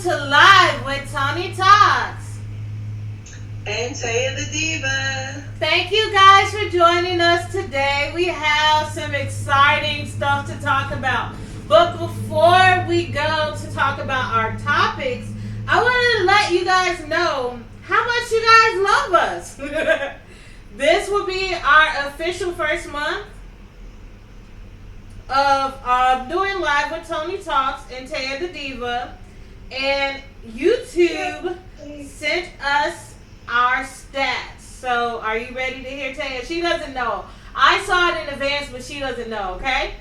to Live with Toni Talks. And Taya the Diva. Thank you guys for joining us today. We have some exciting stuff to talk about. But before we go to talk about our topics, I want to let you guys know how much you guys love us. This will be our official first month of doing Live with Toni Talks and Taya the Diva. And YouTube sent us our stats. So are you ready to hear Taya? She doesn't know. I saw it in advance, but she doesn't know, okay?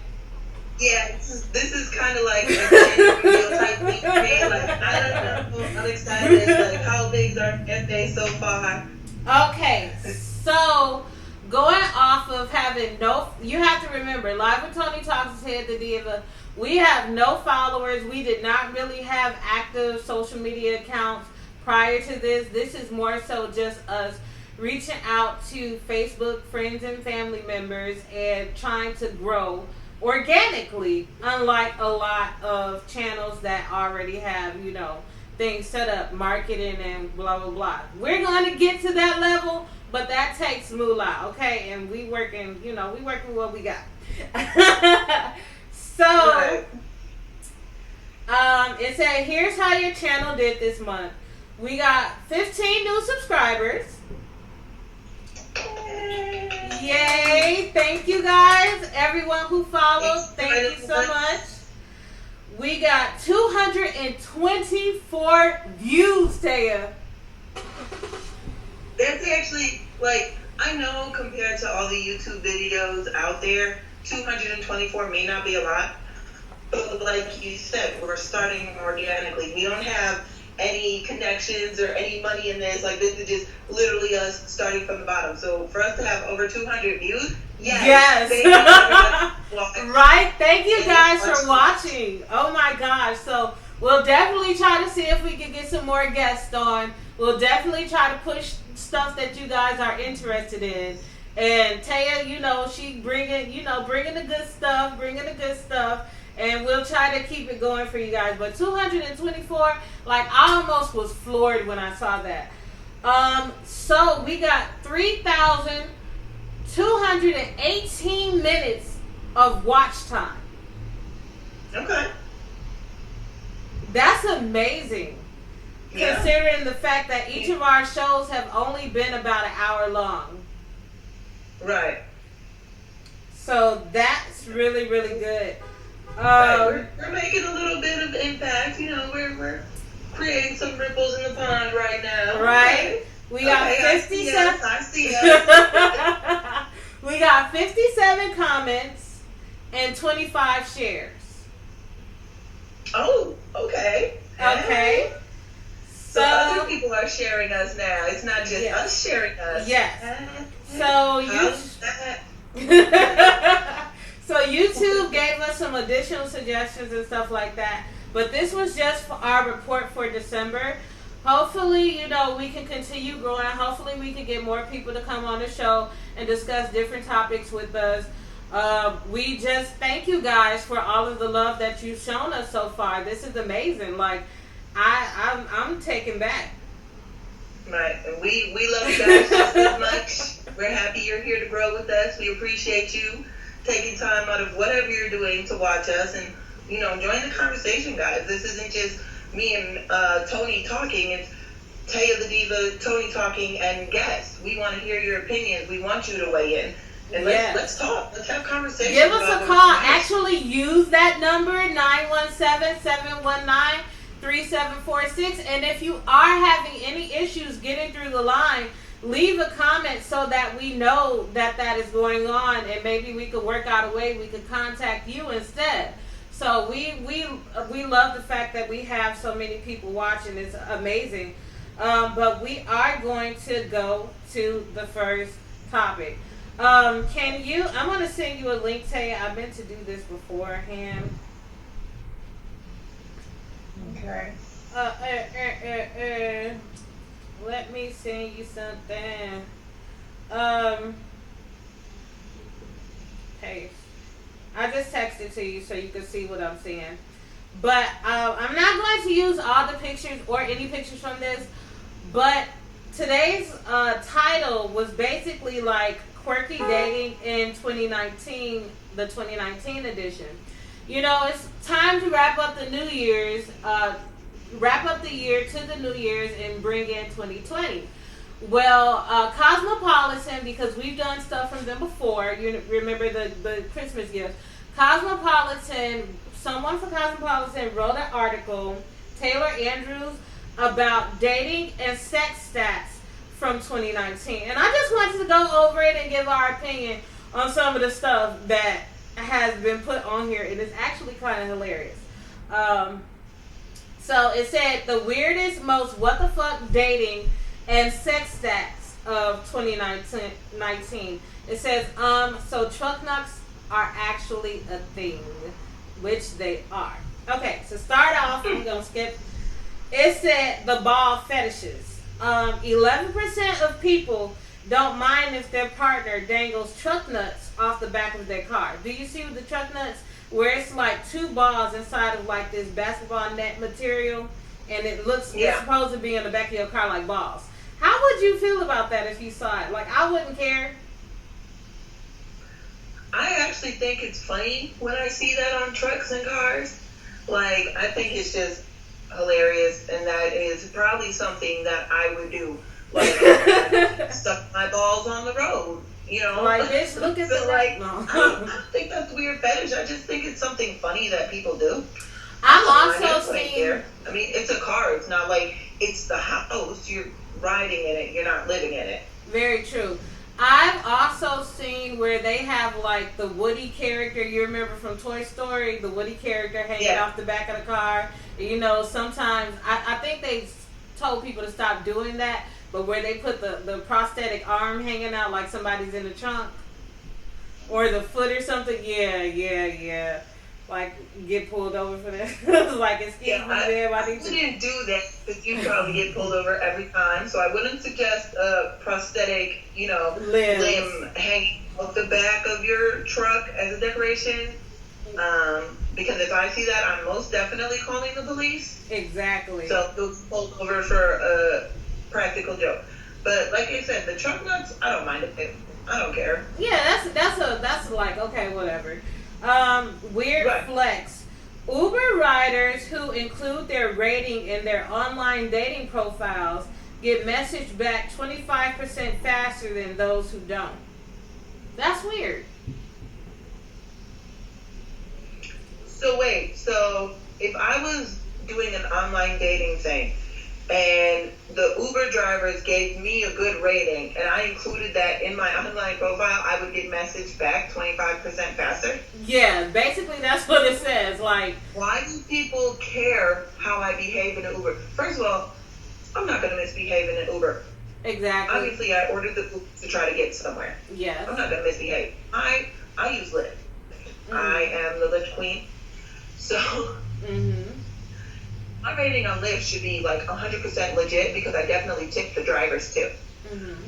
Yeah, this is kind of like a video type thing for me. Like, I don't know. I'm excited. Like, how big's our FA so far? Okay, so going off of having you have to remember, Live with Toni Talks is the Diva. We have no followers. We did not really have active social media accounts prior to this. This is more so just us reaching out to Facebook friends and family members and trying to grow organically, unlike a lot of channels that already have, things set up, marketing and blah, blah, blah. We're going to get to that level, but that takes moolah, okay? And we working what we got. So, it said, here's how your channel did this month. We got 15 new subscribers. Yay! Thank you guys, everyone who followed. Thank you so much. We got 224 views, Taya. That's actually, I know compared to all the YouTube videos out there, 224 may not be a lot. But like you said, we're starting organically. We don't have any connections or any money in this. Like, this is just literally us starting from the bottom. So for us to have over 200 views, yes. Right? Thank you guys for watching. Oh my gosh. So we'll definitely try to see if we can get some more guests on. We'll definitely try to push stuff that you guys are interested in. And Taya, she bringing the good stuff. And we'll try to keep it going for you guys. But 224, I almost was floored when I saw that. So we got 3,218 minutes of watch time. Okay. That's amazing. Yeah. Considering the fact that each of our shows have only been about an hour long. Right. So that's really, really good. We're making a little bit of impact. We're creating some ripples in the pond right now. Right. We got 57. I see us. We got 57 comments and 25 shares. Oh, okay. Okay. So other people are sharing us now. It's not just us sharing us. Yes. So So YouTube gave us some additional suggestions and stuff like that. But this was just for our report for December. Hopefully, we can continue growing. Hopefully, we can get more people to come on the show and discuss different topics with us. We just thank you guys for all of the love that you've shown us so far. This is amazing. I'm taken back. Right. And we love you guys just as much. We're happy you're here to grow with us. We appreciate you taking time out of whatever you're doing to watch us and, join the conversation, guys. This isn't just me and Toni talking. It's Taya the Diva, Toni talking, and guests. We want to hear your opinions. We want you to weigh in. And let's talk. Let's have conversation. Give us a call. Actually, use that number, 917-719-3746. And if you are having any issues getting through the line, leave a comment so that we know that is going on, and maybe we could work out a way we could contact you instead. So we love the fact that we have so many people watching. It's amazing. But we are going to go to the first topic. I'm going to send you a link, Taya. I meant to do this beforehand. Okay. Let me send you something. Hey, I just texted to you so you can see what I'm saying. But I'm not going to use all the pictures or any pictures from this. But today's title was basically like Quirky dating in 2019, the 2019 edition. You know, it's time to wrap up the New Year's, wrap up the year to the New Year's and bring in 2020. Well, Cosmopolitan, because we've done stuff from them before. You remember the Christmas gifts. Cosmopolitan, someone from Cosmopolitan wrote an article, Taylor Andrews, about dating and sex stats from 2019. And I just wanted to go over it and give our opinion on some of the stuff that has been put on here. It is actually kind of hilarious. So it said the weirdest, most what the fuck dating and sex stats of 2019. It says, so truck nuts are actually a thing, which they are. Okay, so start off, we're gonna skip. It said the ball fetishes. 11% of people don't mind if their partner dangles truck nuts off the back of their car. Do you see the truck nuts where it's like two balls inside of like this basketball net material, and it looks it's supposed to be in the back of your car like balls? How would you feel about that if you saw it? Like, I wouldn't care. I actually think it's funny when I see that on trucks and cars. Like, I think it's just hilarious, and that is probably something that I would do. Like, stuff my balls on the road, you know? Like, bitch, look at so, the like, no. I don't think that's a weird fetish. I just think it's something funny that people do. I'm also seeing... I mean, it's a car. It's not like it's the house. You're riding in it. You're not living in it. Very true. I've also seen where they have like the Woody character. You remember from Toy Story, the Woody character hanging off the back of the car. You know, sometimes I think they told people to stop doing that, but where they put the prosthetic arm hanging out like somebody's in the trunk or the foot or something. Yeah. Like, get pulled over for that. Like, excuse me, babe, I wouldn't do that because you'd probably get pulled over every time. So I wouldn't suggest a prosthetic, limb hanging off the back of your truck as a decoration. Because if I see that, I'm most definitely calling the police. Exactly. So you'll be pulled over for a practical joke. But like I said, the truck nuts, I don't mind it. I don't care. Yeah, that's like, okay, whatever. Weird flex. Uber riders who include their rating in their online dating profiles get messaged back 25% faster than those who don't. That's weird. So wait, so if I was doing an online dating thing and the Uber drivers gave me a good rating and I included that in my online profile, I would get messaged back 25% faster? Yeah, basically that's what it says. Like, why do people care how I behave in an Uber? First of all, I'm not going to misbehave in an Uber. Exactly. Obviously, I ordered the Uber to try to get somewhere. Yeah. I'm not going to misbehave. I use Lyft. I am the Lyft queen. So... my rating on Lyft should be like 100% legit because I definitely tip the drivers too.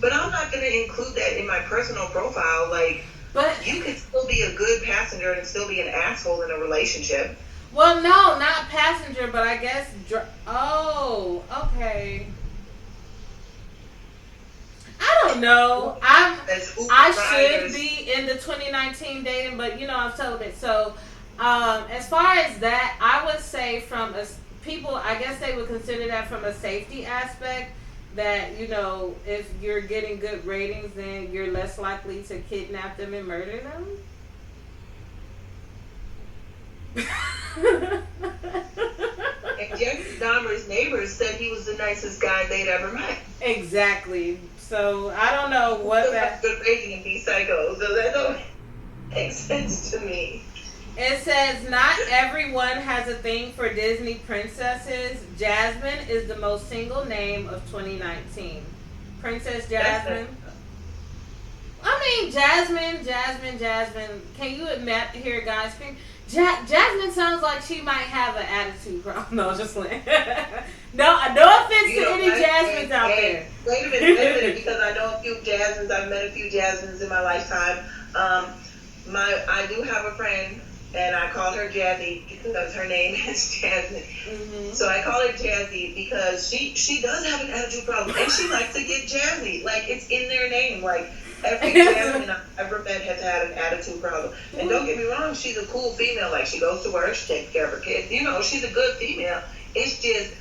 But I'm not going to include that in my personal profile. Like, but you can still be a good passenger and still be an asshole in a relationship. Well, no, not passenger, but I guess... oh, okay. I don't know. I should be in the 2019 dating, but, I'm celibate. So, as far as that, I would say from a... people, I guess they would consider that from a safety aspect, that, if you're getting good ratings, then you're less likely to kidnap them and murder them. And Jeffrey Dahmer's neighbors said he was the nicest guy they'd ever met. Exactly. So, I don't know what that... good rating in these psychos, so that don't make sense to me. It says, not everyone has a thing for Disney princesses. Jasmine is the most single name of 2019. Princess Jasmine. I mean, Jasmine. Can you admit here, guys? Jasmine sounds like she might have an attitude problem. No, just playing. No offense to any Jasmines out there. Wait a minute, because I know a few Jasmines. I've met a few Jasmines in my lifetime. I do have a friend and I call her Jazzy because her name is Jasmine. So I call her Jazzy because she does have an attitude problem, and she likes to get jazzy. Like, it's in their name. Like, every Jasmine I've ever met has had an attitude problem. And don't get me wrong, she's a cool female. Like, she goes to work, she takes care of her kids. You know, she's a good female. It's just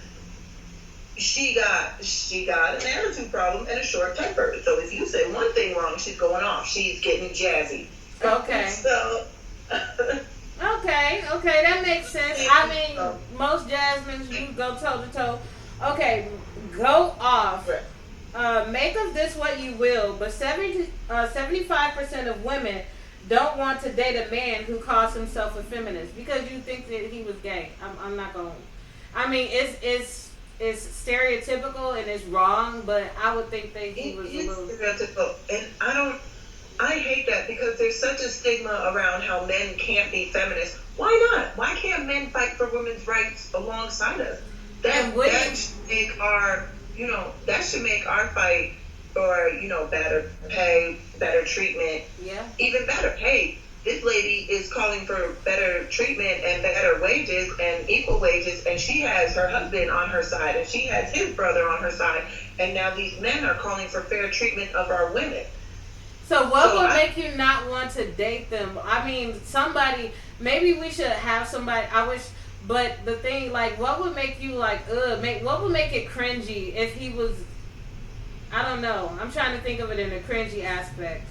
she got an attitude problem and a short temper. So if you say one thing wrong, she's going off. She's getting jazzy. Okay. So. Okay, that makes sense. I mean, most Jasmines, you go toe to toe. Okay, go off. Make of this what you will, but 75% of women don't want to date a man who calls himself a feminist because you think that he was gay. I'm not going. I mean, it's stereotypical and it's wrong, but I would think that he was a little stereotypical, and I hate that because there's such a stigma around how men can't be feminists. Why not? Why can't men fight for women's rights alongside us? That should make that should make our fight for, better pay, better treatment, even better. Hey, this lady is calling for better treatment and better wages and equal wages, and she has her husband on her side, and she has his brother on her side, and now these men are calling for fair treatment of our women. So what would make you not want to date them? I mean, maybe we should have somebody, but the thing, like, what would make you, like, what would make it cringy if he was, I don't know. I'm trying to think of it in a cringy aspect.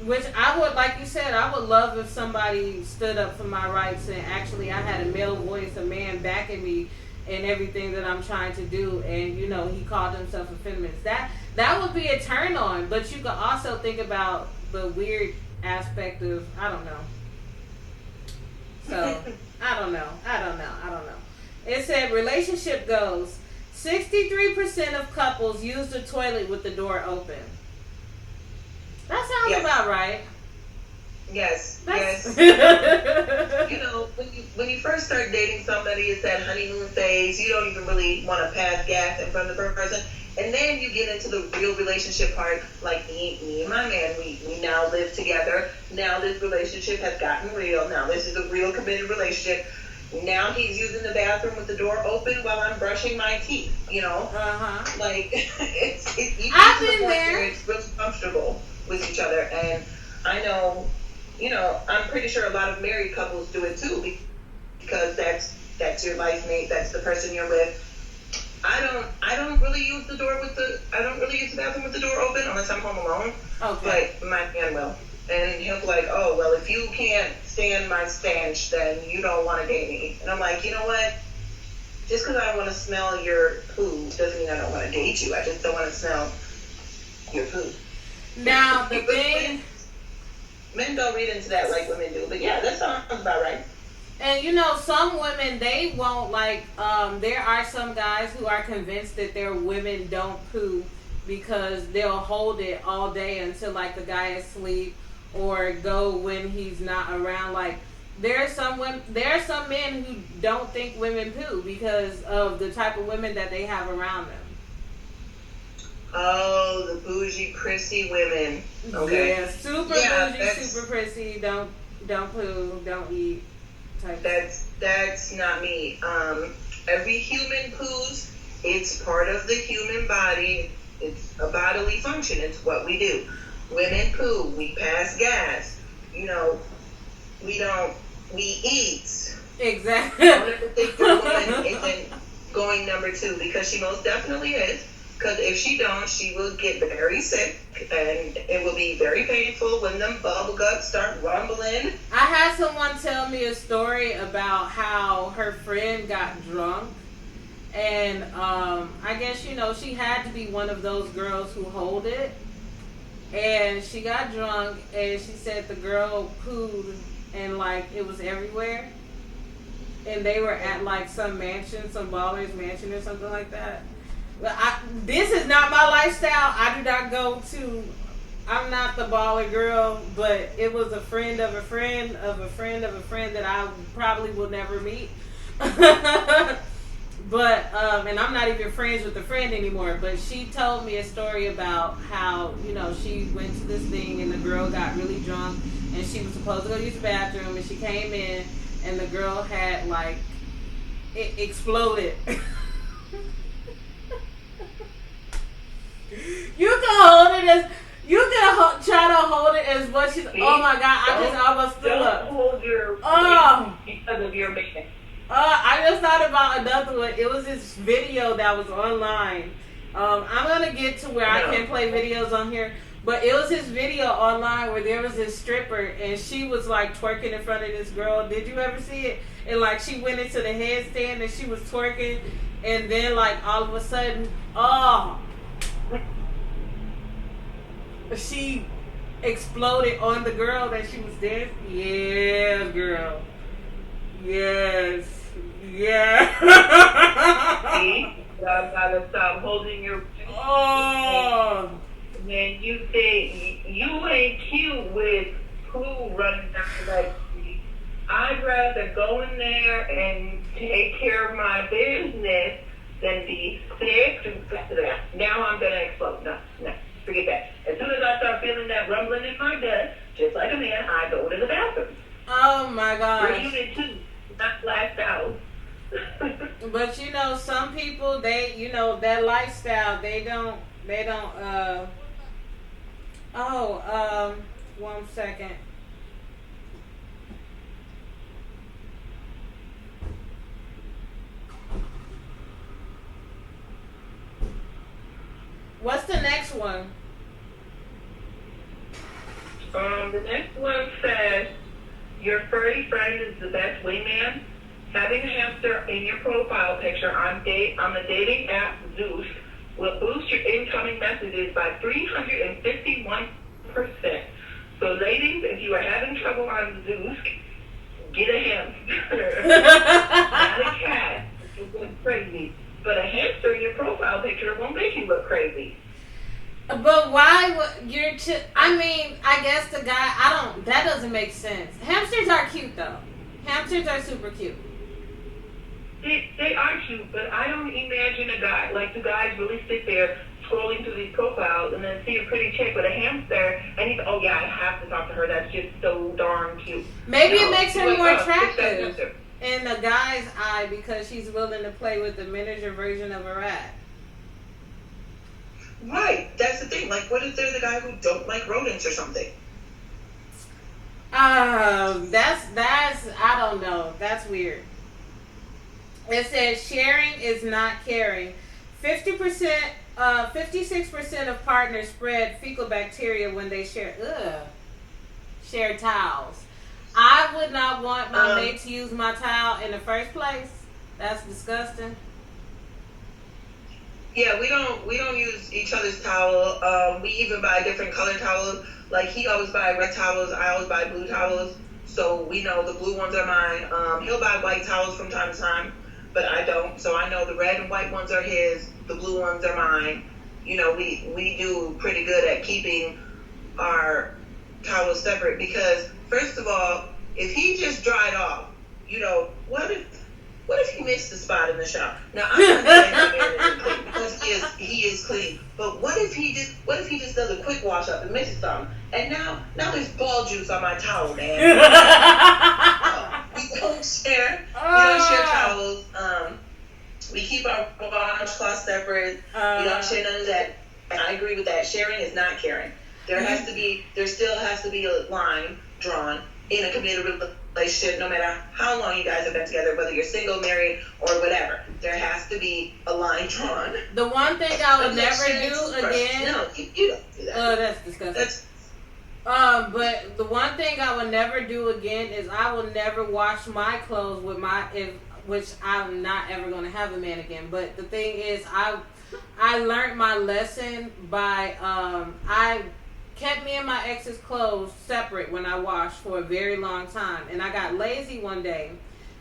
Which I would, like you said, I would love if somebody stood up for my rights and actually I had a male voice, a man backing me in everything that I'm trying to do, and he called himself a feminist. That would be a turn on, but you could also think about the weird aspect of I don't know. So I don't know. It said relationship goes. 63% of couples use the toilet with the door open. That sounds about right. Yes. When you first start dating somebody, it's that honeymoon phase. You don't even really want to pass gas in front of the person. And then you get into the real relationship part, like me and my man, we now live together. Now this relationship has gotten real. Now this is a real committed relationship. Now he's using the bathroom with the door open while I'm brushing my teeth, Like, I've been there. It's really comfortable with each other. And I know, I'm pretty sure a lot of married couples do it too, because that's your life mate, that's the person you're with. I don't really use the bathroom with the door open unless I'm home alone. Okay. But my man will. And he'll be like, oh, well, if you can't stand my stench, then you don't want to date me. And I'm like, you know what? Just because I don't want to smell your poo doesn't mean I don't want to date you. I just don't want to smell your poo. Now, the thing... Men don't read into that like women do. But yeah, that sounds about right. And some women, they won't there are some guys who are convinced that their women don't poo because they'll hold it all day until the guy is asleep or go when he's not around. Like, there are some men who don't think women poo because of the type of women that they have around them. Oh, the bougie, prissy women. Okay. Yeah, bougie, super prissy, don't poo, don't eat. That's not me. Every human poos. It's part of the human body. It's a bodily function. It's what we do. Women poo. We pass gas. We eat. Exactly. I don't ever think the woman isn't going number 2 because she most definitely is. Because if she don't, she will get very sick, and it will be very painful when them bubble guts start rumbling. I had someone tell me a story about how her friend got drunk, and I guess, she had to be one of those girls who hold it, and she got drunk, and she said the girl pooed, and, it was everywhere, and they were at, some mansion, some baller's mansion or something like that. This is not my lifestyle. I do not go to. I'm not the baller girl, but it was a friend of a friend of a friend of a friend that I probably will never meet. But But and I'm not even friends with the friend anymore. But she told me a story about how she went to this thing and the girl got really drunk and she was supposed to go use the bathroom and she came in and the girl had like it exploded. You can hold it as you can try to hold it as much as. Oh my god! I just almost threw up. Don't hold your because of your mission. I just thought about another one. It was this video that was online. I'm gonna get to where I can play videos on here, but it was this video online where there was this stripper and she was like twerking in front of this girl. Did you ever see it? And like she went into the headstand and she was twerking, and then like all of a sudden, she exploded on the girl that she was dancing. Yeah, girl. Yes. Yeah. See? You gotta stop holding your. Oh. Man, you say you ain't cute with poo running down the leg. I'd rather go in there and take care of my business than be sick. Now I'm gonna explode. No, forget that. As soon as I start feeling that rumbling in my gut, just like a man, I go to the bathroom. Oh my gosh. For unit 2, not last out. But some people they that lifestyle they don't 1 second. What's the next one? The next one says, your furry friend is the best wingman. Having a hamster in your profile picture on the dating app Zeus will boost your incoming messages by 351%. So ladies, if you are having trouble on Zeus, get a hamster. Not a cat. It looks crazy. But a hamster in your profile picture won't make you look crazy. But why would I mean, I guess the guy, that doesn't make sense. Hamsters are cute though. Hamsters are super cute. They are cute, but I don't imagine a guy, like the guys really sit there scrolling through these profiles and then see a pretty chick with a hamster and he's, I have to talk to her. That's just so darn cute. Maybe it makes her more attractive in the guy's eye because she's willing to play with the miniature version of a rat. Right, that's the thing. Like, what if there's a guy who don't like rodents or something? That's I don't know. That's weird. It says sharing is not caring. 56% of partners spread fecal bacteria when they share towels. I would not want my mate to use my towel in the first place. That's disgusting. Yeah, we don't use each other's towel. We even buy different color towels. Like he always buy red towels, I always buy blue towels. So we know the blue ones are mine. He'll buy white towels from time to time, but I don't. So I know the red and white ones are his, the blue ones are mine. We do pretty good at keeping our towels separate because first of all, if he just dried off, what if he missed the spot in the shower? Now I'm not saying that man isn't clean because he is clean. But what if he just does a quick wash up and misses something? And now there's ball juice on my towel, man. We don't share towels. We keep our washcloths separate. We don't share none of that. I agree with that. Sharing is not caring. There still has to be a line drawn in a committed relationship, no matter how long you guys have been together, whether you're single, married, or whatever. There has to be a line drawn. The one thing I would never do again. No, you don't do that. That's disgusting. But the one thing I would never do again is I will never wash my clothes which I'm not ever going to have a man again. But the thing is, I learned my lesson by I kept me and my ex's clothes separate when I washed for a very long time. And I got lazy one day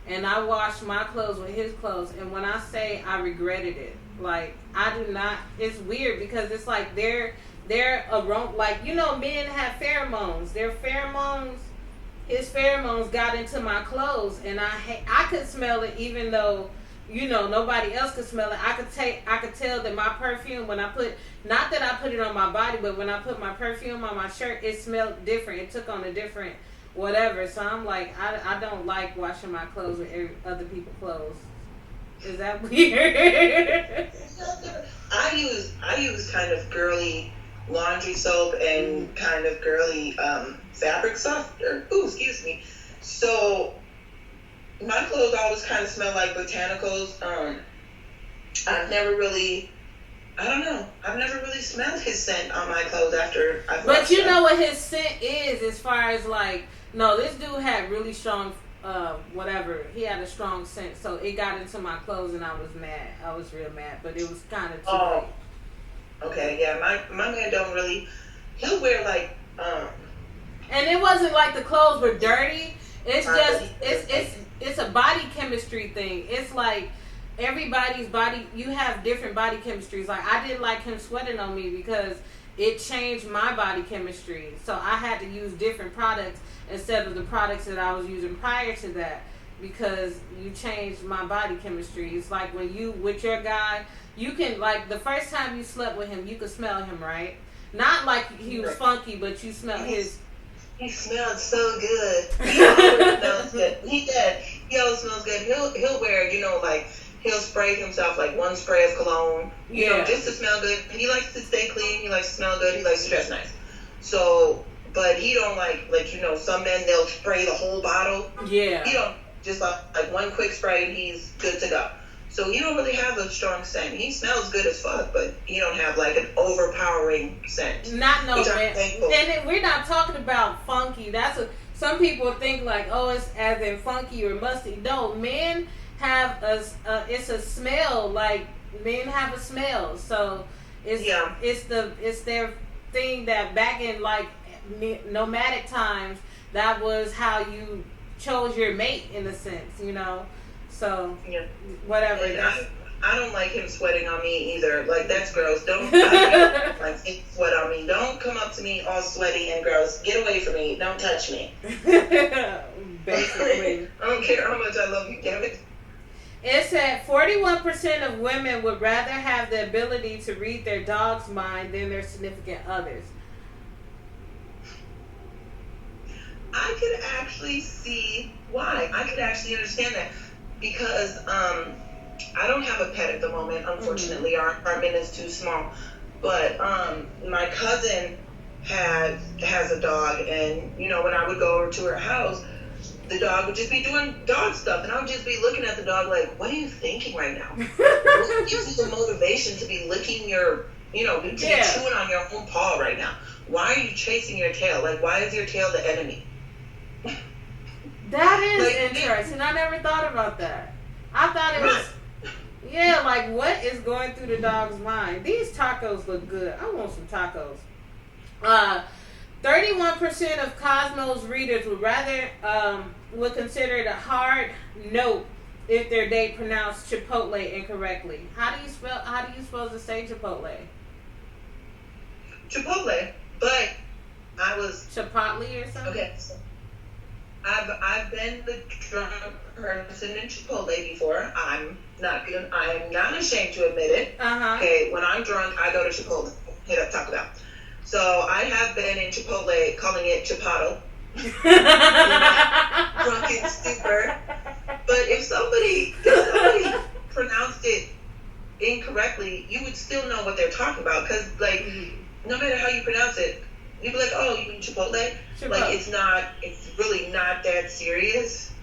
and I washed my clothes with his clothes. And when I say I regretted it, like I do not, it's weird because it's like they're aroma, like, men have pheromones. His pheromones got into my clothes and I could smell it even though nobody else could smell it. I could tell that my perfume, when I put, not that I put it on my body, but when I put my perfume on my shirt, it smelled different. It took on a different whatever. So I'm like, I don't like washing my clothes with other people's clothes. Is that weird? I use kind of girly laundry soap and kind of girly fabric softener. Ooh, excuse me. So my clothes always kind of smell like botanicals. I've never really, I don't know. I've never really smelled his scent on my clothes after I've But washed you them. know what his scent is, as far as like, no, this dude had really strong, whatever. He had a strong scent, so it got into my clothes, and I was mad. I was real mad, but it was kind of too late. Okay, yeah, my man don't really. He'll wear like. And it wasn't like the clothes were dirty. It's just it's a body chemistry thing. It's like everybody's body. You have different body chemistries. Like I didn't like him sweating on me because it changed my body chemistry. So I had to use different products instead of the products that I was using prior to that, because you changed my body chemistry. It's like when you with your guy, you can, like, the first time you slept with him, you could smell him, right? Not like he was funky, but you smell his. He smelled so good. He always smells good. He always smells good. He'll wear, like, he'll spray himself like one spray of cologne, just to smell good. He likes to stay clean. He likes to smell good. He likes to dress nice. So, but he don't like some men, they'll spray the whole bottle. Yeah. He don't, just like one quick spray and he's good to go. So he don't really have a strong scent. He smells good as fuck, but he don't have like an overpowering scent. Not no man. And we're not talking about funky. That's what some people think, like, oh, it's as in funky or musty. No, men have it's a smell. Like, men have a smell. So it's their thing that back in like nomadic times, that was how you chose your mate in a sense, So whatever. I don't like him sweating on me either. Like, that's gross. I don't like him sweat on me. Don't come up to me all sweaty and gross. Get away from me. Don't touch me. Basically. I don't care how much I love you, damn it. It said 41% of women would rather have the ability to read their dog's mind than their significant others. I could actually see why. I could actually understand that. Because I don't have a pet at the moment, unfortunately. Mm-hmm. Our apartment is too small. But my cousin has a dog, and when I would go over to her house, the dog would just be doing dog stuff, and I would just be looking at the dog like, what are you thinking right now? What gives you the motivation to be licking your, to be chewing on your own paw right now? Why are you chasing your tail? Like, why is your tail the enemy? That is interesting. I never thought about that. I thought it was, like, what is going through the dog's mind? These tacos look good. I want some tacos. 31% of Cosmos readers would consider it a hard no if their date pronounced Chipotle incorrectly. How do you supposed to say Chipotle? Chipotle, but I was Chipotle or something. Okay. I've been the drunk person in Chipotle before. I'm not ashamed to admit it. Uh-huh. Okay, when I'm drunk, I go to Chipotle. Hit up Taco Bell. So I have been in Chipotle, calling it Chipotle. Drunken stupor. But if somebody pronounced it incorrectly, you would still know what they're talking about. Because, like, no matter how you pronounce it, you'd be like, oh, you mean Chipotle? Like, it's really not that serious.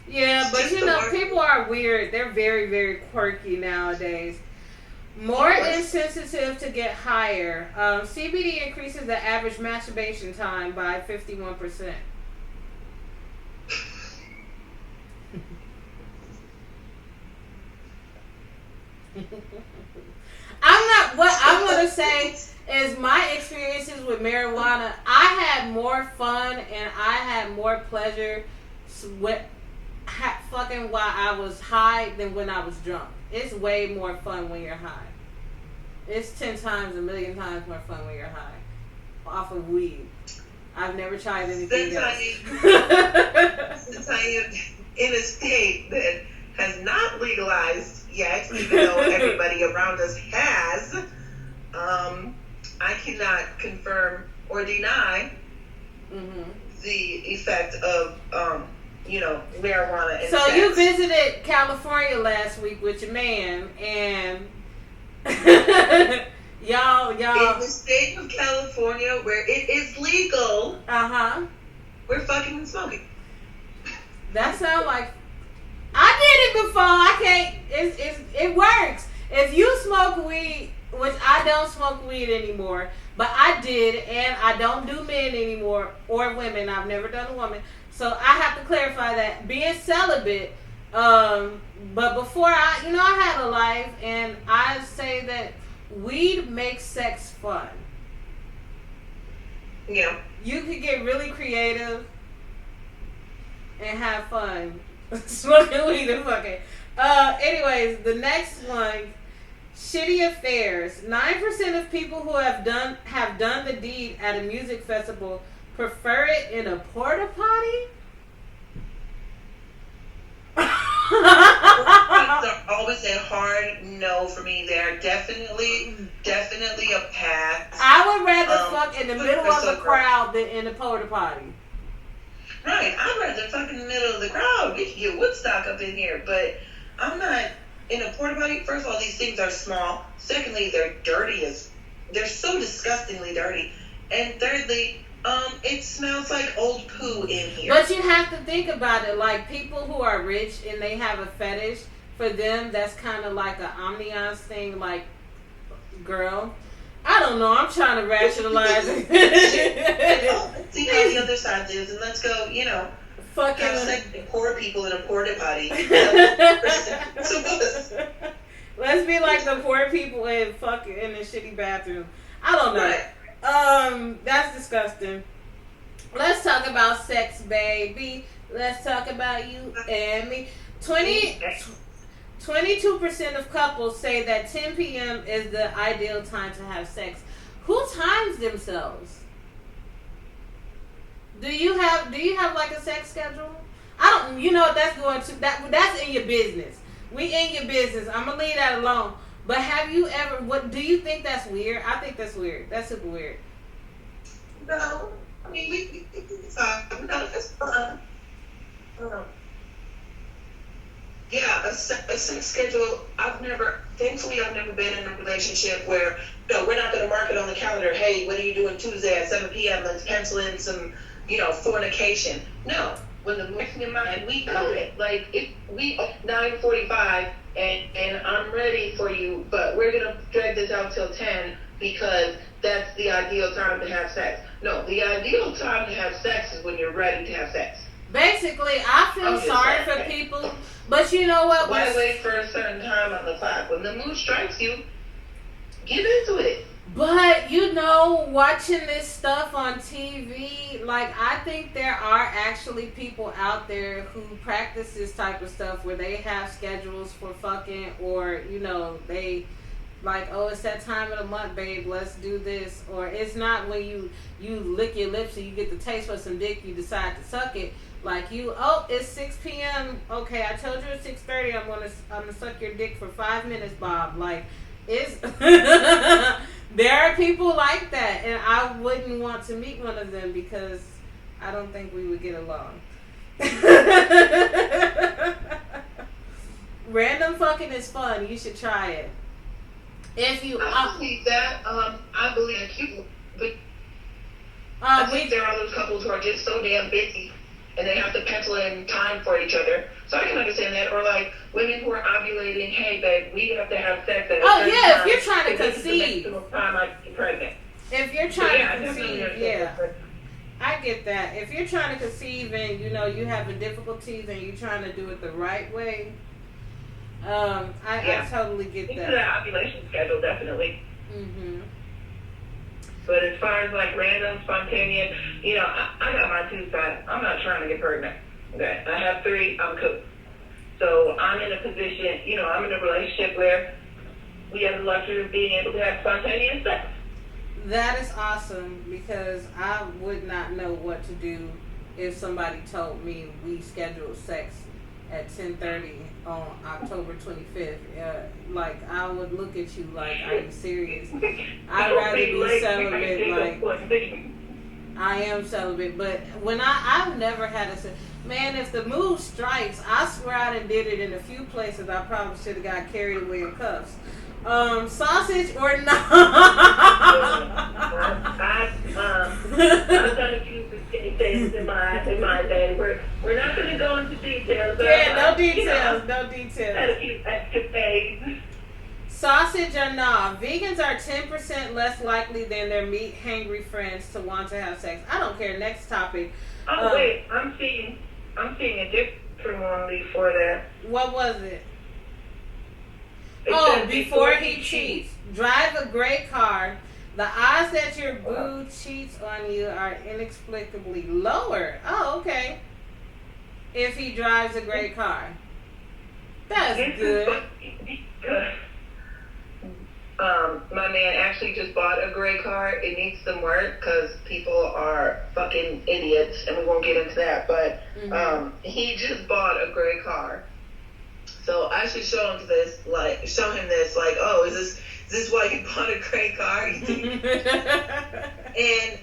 Yeah, but people are weird. They're very, very quirky nowadays. More insensitive to get higher. CBD increases the average masturbation time by 51%. What I'm going to say is my experiences with marijuana, I had more fun and I had more pleasure fucking while I was high than when I was drunk. It's way more fun when you're high. It's 10 times, a million times more fun when you're high. Off of weed. I've never tried anything else. Since I am in a state that has not legalized yet, even though everybody around us has. I cannot confirm or deny the effect of, marijuana. And so sex. you visited California last week with your man, and y'all. In the state of California, where it is legal, we're fucking and smoking. That sounds like I did it before. I can't. It works. If you smoke weed, which I don't smoke weed anymore, but I did, and I don't do men anymore or women. I've never done a woman, so I have to clarify that being celibate. But before I had a life, and I say that weed makes sex fun. Yeah, you could get really creative and have fun smoking weed and fucking. Anyways, the next one, shitty affairs. 9% of people who have done the deed at a music festival prefer it in a porta potty. They're always a hard no for me. They're definitely a pass. I would rather fuck in the middle of the crowd than in the porta potty. Right, I'd rather fuck in the middle of the crowd. We can get Woodstock up in here, but I'm not in a porta potty. First of all, these things are small. Secondly, they're dirty they're so disgustingly dirty. And thirdly, it smells like old poo in here. But you have to think about it. Like, people who are rich and they have a fetish, for them, that's kind of like an ambiance thing. Like, girl, I don't know. I'm trying to rationalize it. See how the other side is, and let's go, fucking have sex with poor people in a porta potty. Let's be like the poor people in fucking in the shitty bathroom. I don't know. Right. That's disgusting. Let's talk about sex, baby. Let's talk about you and me. 22% of couples say that 10 p.m. is the ideal time to have sex. Who times themselves? Do you have like a sex schedule? I don't. You know what that's going to that's in your business. We in your business. I'm gonna leave that alone. But have you ever? What do you think that's weird? I think that's weird. That's super weird. No, I mean we talk. No, it's fun. Yeah, a sex schedule. Thankfully, I've never been in a relationship where, no, we're not going to mark it on the calendar. Hey, what are you doing Tuesday at 7 p.m.? Let's pencil in some, fornication. No, when the morning in mind, we do it. Like, if we 9:45 and I'm ready for you, but we're going to drag this out till 10 because that's the ideal time to have sex. No, the ideal time to have sex is when you're ready to have sex. Basically, I feel sorry for people, but you know what? Why wait for a certain time on the clock? When the mood strikes you, get into it. But, watching this stuff on TV, like, I think there are actually people out there who practice this type of stuff where they have schedules for fucking, or, they, like, oh, it's that time of the month, babe, let's do this. Or it's not when you lick your lips and you get the taste for some dick, you decide to suck it. Like, it's 6 p.m. Okay, I told you at 6:30 I'm gonna suck your dick for 5 minutes, Bob. Like, it's there are people like that, and I wouldn't want to meet one of them because I don't think we would get along. Random fucking is fun. You should try it. If you, I believe that. I believe that you. But I think there are those couples who are just so damn busy. And they have to pencil in time for each other. So I can understand that. Or like women who are ovulating, hey babe, we have to have sex at a certain time. If you're trying to conceive. The maximum time I can get pregnant. If you're trying to conceive, I get that. If you're trying to conceive and you having difficulties and you're trying to do it the right way, I totally get that. The ovulation schedule, definitely. Mhm. But as far as like random, spontaneous, I got my two sides. I'm not trying to get pregnant. Okay, I have 3. I'm cool. So I'm in a position, I'm in a relationship where we have the luxury of being able to have spontaneous sex. That is awesome because I would not know what to do if somebody told me we scheduled sex at 10:30 on October 25th. Like, I would look at you like, are you serious? I'd rather be celibate. Like, I am celibate, but when I've never had man, if the mood strikes, I swear I done did it in a few places. I probably should have got carried away in cuffs. Sausage or not? I've done a few things in my day. We're not going to go into details. Yeah, no details, no details. Had a few escapades. Sausage or not? Vegans are 10% less likely than their meat-hangry friends to want to have sex. I don't care. Next topic. Oh wait, I'm seeing a different one before that. What was it? Oh, before he cheats. Drive a great car. The odds that your boo cheats on you are inexplicably lower. Oh, okay. If he drives a great car. That's good. My man actually just bought a gray car. It needs some work because people are fucking idiots, and we won't get into that. But he just bought a gray car, so I should show him this. Oh, is this why you bought a gray car? And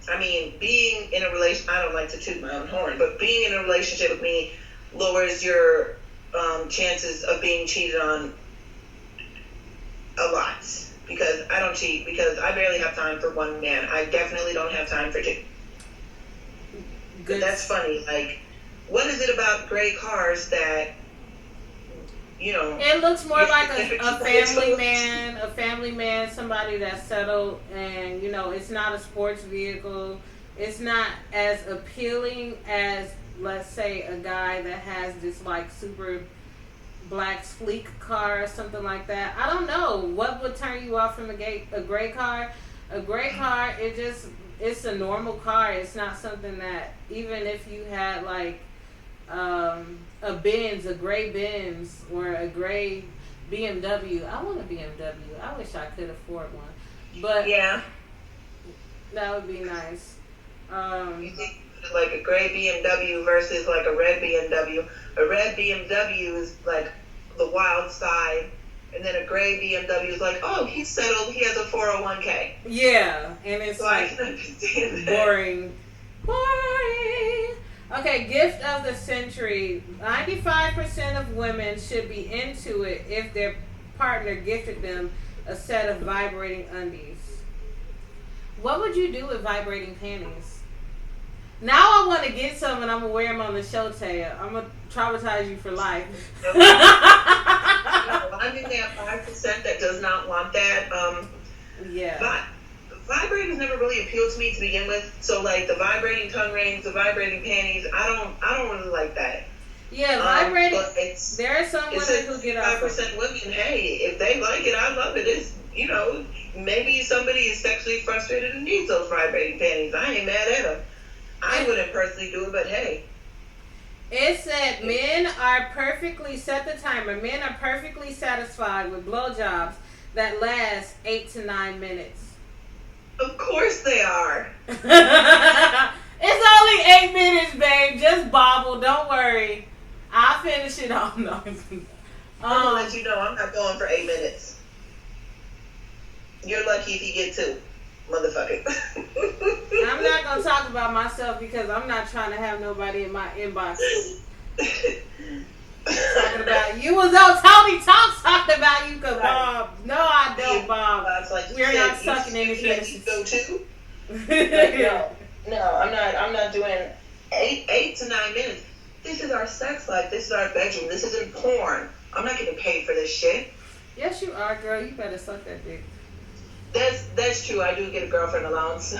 I mean, being in a relation, I don't like to toot my own horn, but being in a relationship with me lowers your chances of being cheated on a lot, because I don't cheat, because I barely have time for one man. I definitely don't have time for two. But that's funny. Like, what is it about gray cars that, you know? It looks more like a family man, somebody that's settled, and, you know, it's not a sports vehicle. It's not as appealing as, let's say, a guy that has this, like, super black sleek car or something like that. I don't know what would turn you off from a gray car. A gray car, it's a normal car. It's not something that, even if you had like a gray Benz or a gray BMW. I want a BMW. I wish I could afford one, but yeah, that would be nice. You think like a gray BMW versus like a red BMW? A red BMW is like the wild side, and then a gray BMW is like, oh, he's settled, he has a 401k. Yeah, and it's so like I can understand that. Boring. Okay, gift of the century. 95% of women should be into it if their partner gifted them a set of vibrating undies. What would you do with vibrating panties? Now I want to get some and I'm going to wear them on the show, Taya. I'm going to traumatize you for life. I'm in that 5% that does not want that. Yeah. But vibrators never really appealed to me to begin with. So like the vibrating tongue rings, the vibrating panties, I don't really like that. Yeah, vibrating. There are some women who get off. 5% women. Hey, if they like it, I love it. It's, you know, maybe somebody is sexually frustrated and needs those vibrating panties. I ain't mad at them. I wouldn't personally do it, but hey. It said men are perfectly satisfied with blowjobs that last 8 to 9 minutes. Of course they are. It's only 8 minutes, babe. Just bobble. Don't worry. I'll finish it off. No. I'm gonna let you know I'm not going for 8 minutes. You're lucky if you get 2. Motherfucker. I'm not gonna talk about myself because I'm not trying to have nobody in my inbox talking about you. Was on Toni Talks talking about you, cause Bob. No, I don't, Bob. Like we're not sucking any penises. Go too. No, I'm not doing 8 to 9 minutes. This is our sex life. This is our bedroom. This isn't porn. I'm not getting paid for this shit. Yes, you are, girl. You better suck that dick. That's true. I do get a girlfriend allowance.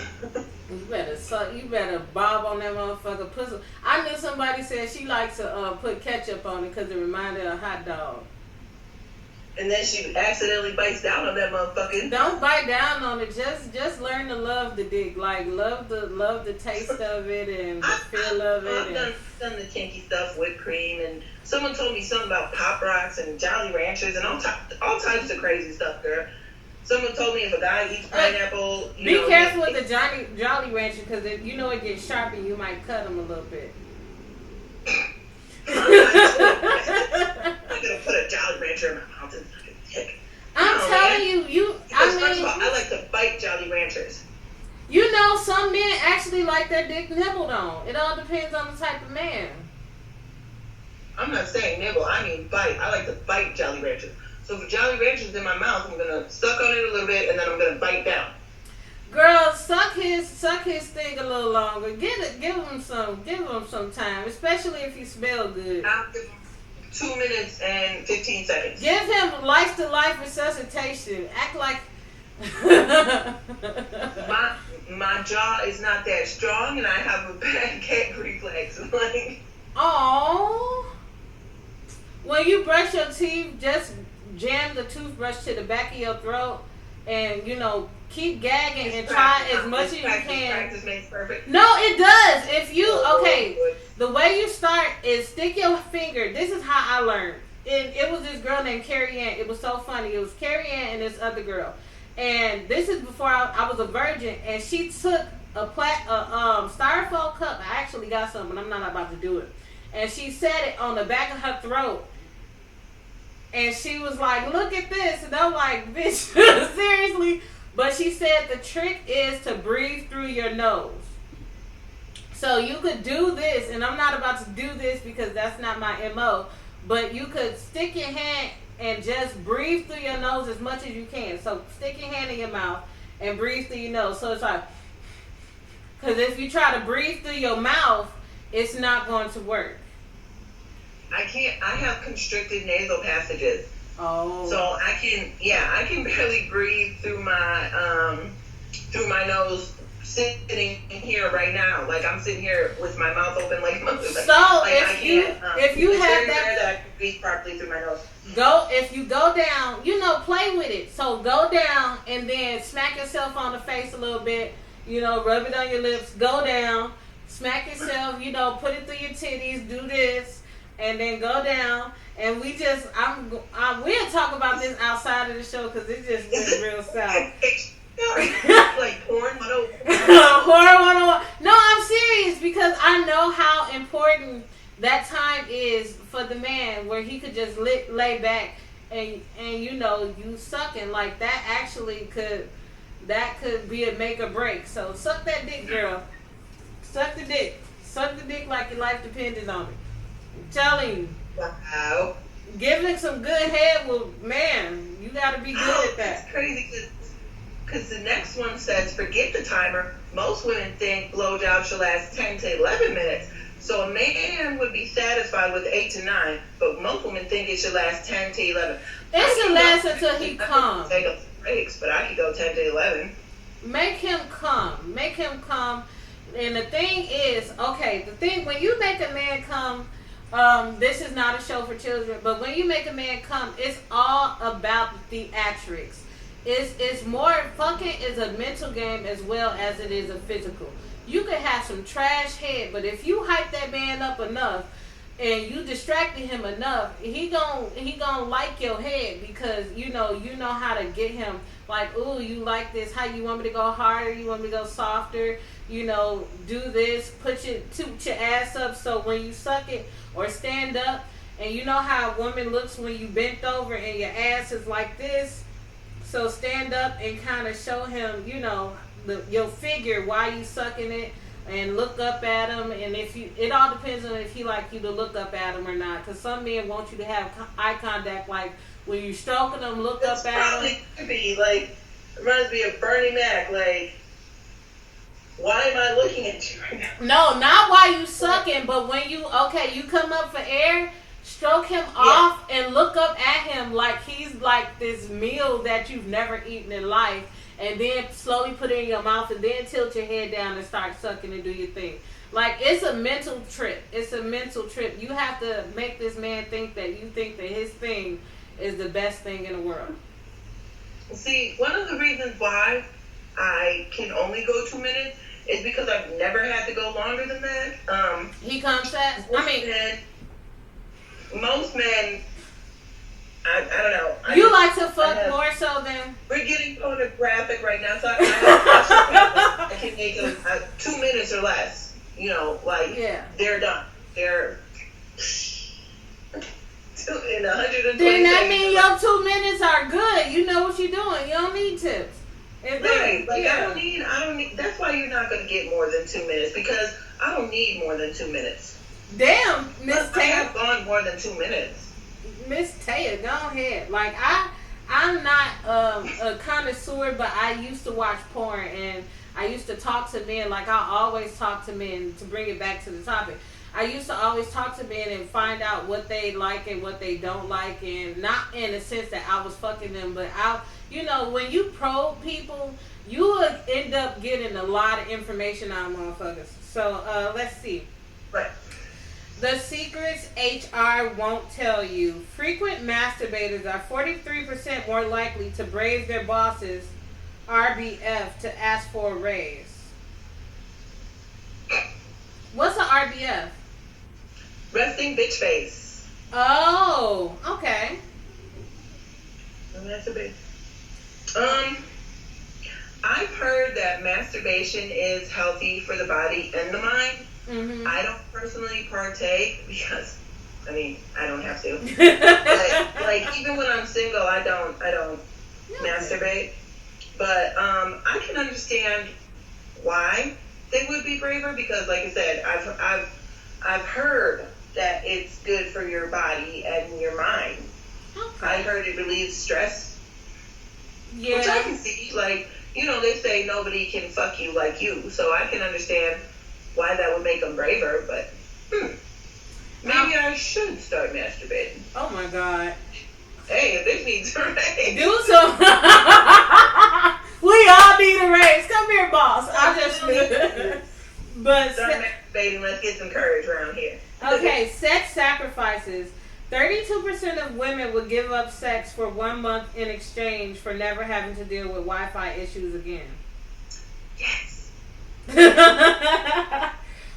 You better bob on that motherfucker pussy. I knew somebody said she likes to put ketchup on it because it reminded her of a hot dog. And then she accidentally bites down on that motherfucker. Don't bite down on it. Just learn to love the dick. Like love the taste of it and the feel of it. I've done the kinky stuff, whipped cream, and someone told me something about Pop Rocks and Jolly Ranchers and all types of crazy stuff, girl. Someone told me if a guy eats pineapple, be careful with the Jolly Rancher because it gets sharp and you might cut him a little bit. I'm not Rancher in my mouth is fucking thick. I'm telling you, Because first of all, I like to bite Jolly Ranchers. You know, some men actually like their dick nibbled on. It all depends on the type of man. I'm not saying nibble, I mean bite. I like to bite Jolly Ranchers. So if Jolly Rancher's in my mouth, I'm gonna suck on it a little bit and then I'm gonna bite down. Girl, suck his thing a little longer. Give him some time, especially if he smell good. I'll give him 2 minutes and 15 seconds. Give him life to life resuscitation. Act like my jaw is not that strong and I have a bad cat reflex. Like, oh. When you brush your teeth, just jam the toothbrush to the back of your throat and, keep gagging and try as much as you can. Practice makes perfect. No, it does. If you, the way you start is stick your finger. This is how I learned. It was this girl named Carrie Ann. It was so funny. It was Carrie Ann and this other girl. And this is before I was a virgin. And she took a styrofoam cup. I actually got some, but I'm not about to do it. And she set it on the back of her throat. And she was like, look at this. And I'm like, bitch, seriously? But she said the trick is to breathe through your nose. So you could do this, and I'm not about to do this because that's not my MO, but you could stick your hand and just breathe through your nose as much as you can. So stick your hand in your mouth and breathe through your nose. So it's like, because if you try to breathe through your mouth, it's not going to work. I have constricted nasal passages. Oh. So I can barely breathe through my nose sitting here right now. Like I'm sitting here with my mouth open like so if you have that I can breathe properly through my nose. If you go down, play with it. So go down and then smack yourself on the face a little bit, rub it on your lips, go down, smack yourself, put it through your titties, do this, and then go down. And we'll talk about this outside of the show because it just went real south. Like porn 101. Porn 101. No, I'm serious because I know how important that time is for the man where he could just lay back and you sucking. Like that actually could be a make or break. So suck that dick, girl. Suck the dick. Suck the dick like your life depended on it. I'm telling you. Wow. Giving some good head, well, man, you got to be good at that. It's crazy because the next one says, forget the timer. Most women think blowjobs should last 10 to 11 minutes. So a man would be satisfied with 8 to 9, but most women think it should last 10 to 11. It should last until he comes. Take a breaks, but I could go 10 to 11. Make him come. Make him come. And the thing is, when you make a man come, this is not a show for children, but when you make a man come, it's all about the theatrics. It's more, fucking is a mental game as well as it is a physical. You could have some trash head, but if you hype that man up enough and you distracted him enough, he gon' like your head because you know how to get him. Like, ooh, you like this? How you want me to go harder? You want me to go softer? Do this. Toot your ass up so when you suck it or stand up, and you know how a woman looks when you bent over and your ass is like this. So stand up and kind of show him, your figure while you sucking it, and look up at him. And it all depends on if he like you to look up at him or not. Because some men want you to have eye contact, like when you stroking them, look up at probably him. Could be like, reminds me of Bernie Mac. Like, why am I looking at you right now? No, not while you sucking, but when you come up for air. Stroke him off and look up at him like he's like this meal that you've never eaten in life, and then slowly put it in your mouth and then tilt your head down and start sucking and do your thing. Like, it's a mental trip. It's a mental trip. You have to make this man think that you think that his thing is the best thing in the world. See, one of the reasons why I can only go 2 minutes is because I've never had to go longer than that. He comes fast. Most men, I don't know. You like to fuck more so than... We're getting pornographic right now, so I can make them 2 minutes or less. They're done. They're 2 minutes. in 120 then that seconds. means your 2 minutes are good. You know what you're doing. You don't need tips. Right. Like, I don't need, that's why you're not going to get more than 2 minutes, because I don't need more than 2 minutes. Damn, Miss I Taya. have gone more than 2 minutes. Miss Taya, go ahead. Like, I'm not a connoisseur, but I used to watch porn, and I used to talk to men. Like, I always talk to men, to bring it back to the topic. I used to always talk to men and find out what they like and what they don't like, and not in the sense that I was fucking them, but when you probe people, you will end up getting a lot of information out of motherfuckers. So let's see. Right. The secrets HR won't tell you. Frequent masturbators are 43% more likely to brave their bosses RBF to ask for a raise. What's an RBF? Resting bitch face. Oh, okay. That's a bit. I've heard that masturbation is healthy for the body and the mind. Mm-hmm. I don't personally partake because, I don't have to. But, like, even when I'm single, I don't masturbate. But I can understand why they would be braver, because, like I said, I've heard that it's good for your body and your mind. Okay. I heard it relieves stress. Yeah. Which I can see. Like, they say nobody can fuck you like you, so I can understand why that would make them braver, but maybe I should start masturbating. Oh my God. Hey, if this needs a raise. Do some. We all need a raise. Come here, boss. But start masturbating. Let's get some courage around here. okay, sex sacrifices. 32% of women would give up sex for 1 month in exchange for never having to deal with Wi-Fi issues again. Yes.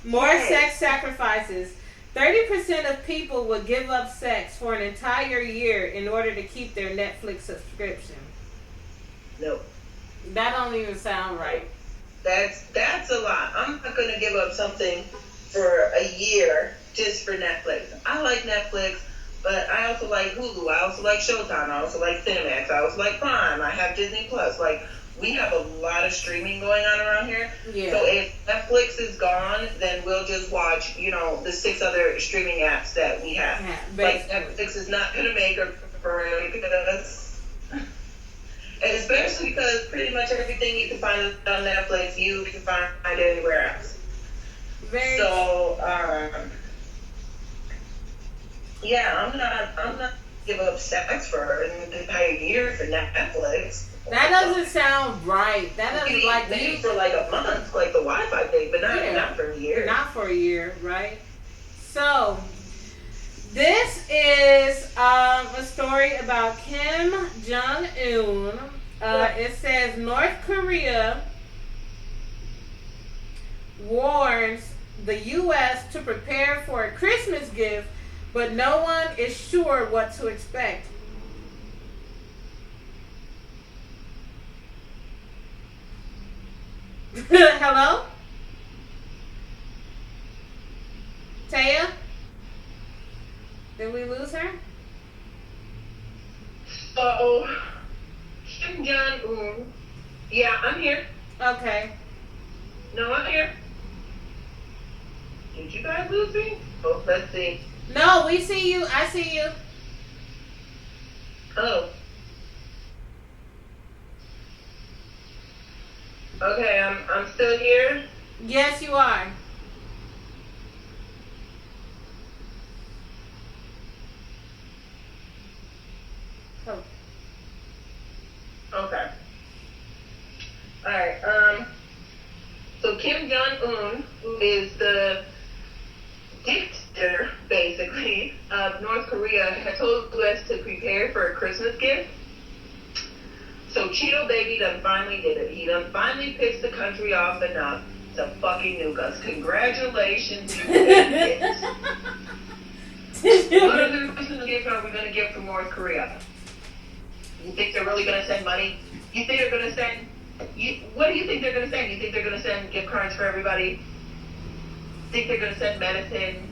More yes. sex sacrifices. 30% of people would give up sex for an entire year in order to keep their Netflix subscription. Nope. That don't even sound right. That's a lot. I'm not going to give up something for a year just for Netflix. I like Netflix, but I also like Hulu. I also like Showtime. I also like Cinemax. I also like Prime. I have Disney Plus. Like, we have a lot of streaming going on around here. Yeah. So if Netflix is gone, then we'll just watch, the 6 other streaming apps that we have. Yeah, like, Netflix is not going to make or break us. Especially because pretty much everything you can find on Netflix, you can find anywhere else. Yeah, I'm not give up sex for an entire year for Netflix. That doesn't sound right. That doesn't like maybe for like a month, like the Wi-Fi thing, but not for a year. Not for a year, right? So this is a story about Kim Jong-un. It says North Korea warns the U.S. to prepare for a Christmas gift, but no one is sure what to expect. Hello? Taya? Did we lose her? Uh-oh. Kim Jong-un. Yeah, I'm here. Okay. No, I'm here. Did you guys lose me? Oh, let's see. No, we see you. I see you. Oh. Okay, I'm still here. Yes, you are. Oh. Okay. All right. So Kim Jong-un, who is the dictator, basically, of North Korea, has told us to prepare for a Christmas gift. So Cheeto Baby done finally did it. He done finally pissed the country off enough to fucking nuke us. Congratulations, you idiots. What other Christmas gift are we going to get from North Korea? You think they're really going to send money? You think they're going to send... what do you think they're going to send? You think they're going to send gift cards for everybody? Think they're going to send medicine?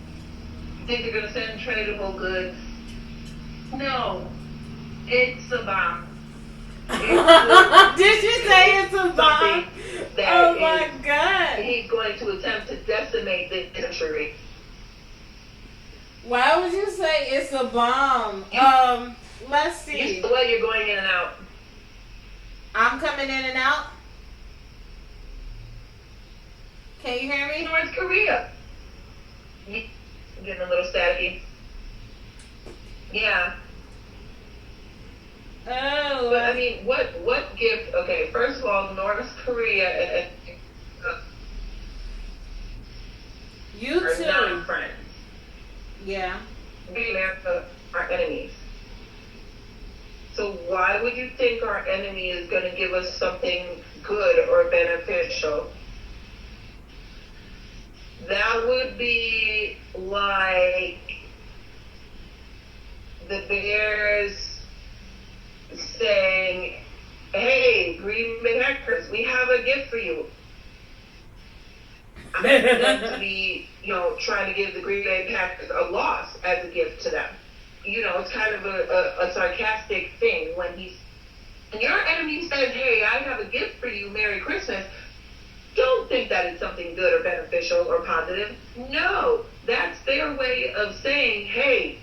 Think they're going to send tradable goods? No, it's a bomb. Did you say it's a bomb? Oh my God. He's going to attempt to decimate this country. Why would you say it's a bomb? Let's see. The way you're going in and out. I'm coming in and out. Can you hear me? North Korea. I'm getting a little staticky. Yeah. Oh. But I mean, what gift? Okay, first of all, North Korea you are too. not friends. Yeah. We America are enemies. So why would you think our enemy is going to give us something good or beneficial? That would be like the Bears saying, "Hey, Green Bay Packers, we have a gift for you." I mean, them to be, trying to give the Green Bay Packers a loss as a gift to them. It's kind of a sarcastic thing when your enemy says, "Hey, I have a gift for you, Merry Christmas." Don't think that it's something good or beneficial or positive. No, that's their way of saying, "Hey,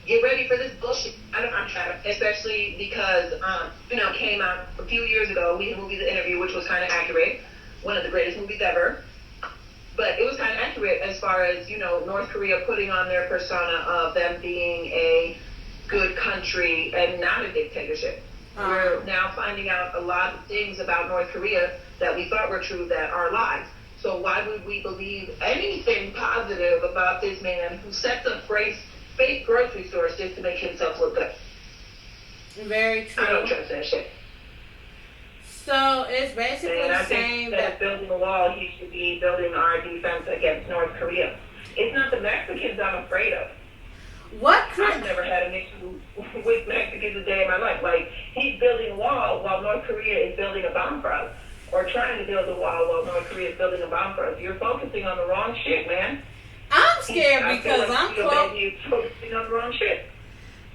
get ready for this bullshit." I'm trying to, especially because, came out a few years ago. We had a movie, The Interview, which was kind of accurate. One of the greatest movies ever. But it was kind of accurate as far as, North Korea putting on their persona of them being a good country and not a dictatorship. We're now finding out a lot of things about North Korea that we thought were true that are lies. So why would we believe anything positive about this man who sets up fake grocery stores just to make himself look good? Very true. I don't trust that shit. So it's basically saying that building a wall, he should be building our defense against North Korea. It's not the Mexicans I'm afraid of. I've never had an issue with Mexicans a day in my life. Like, he's building a wall while North Korea is building a bomb for us. Or trying to build a wall while North Korea is building a bomb for us. You're focusing on the wrong shit, man. I'm scared because I'm You're focusing on the wrong shit.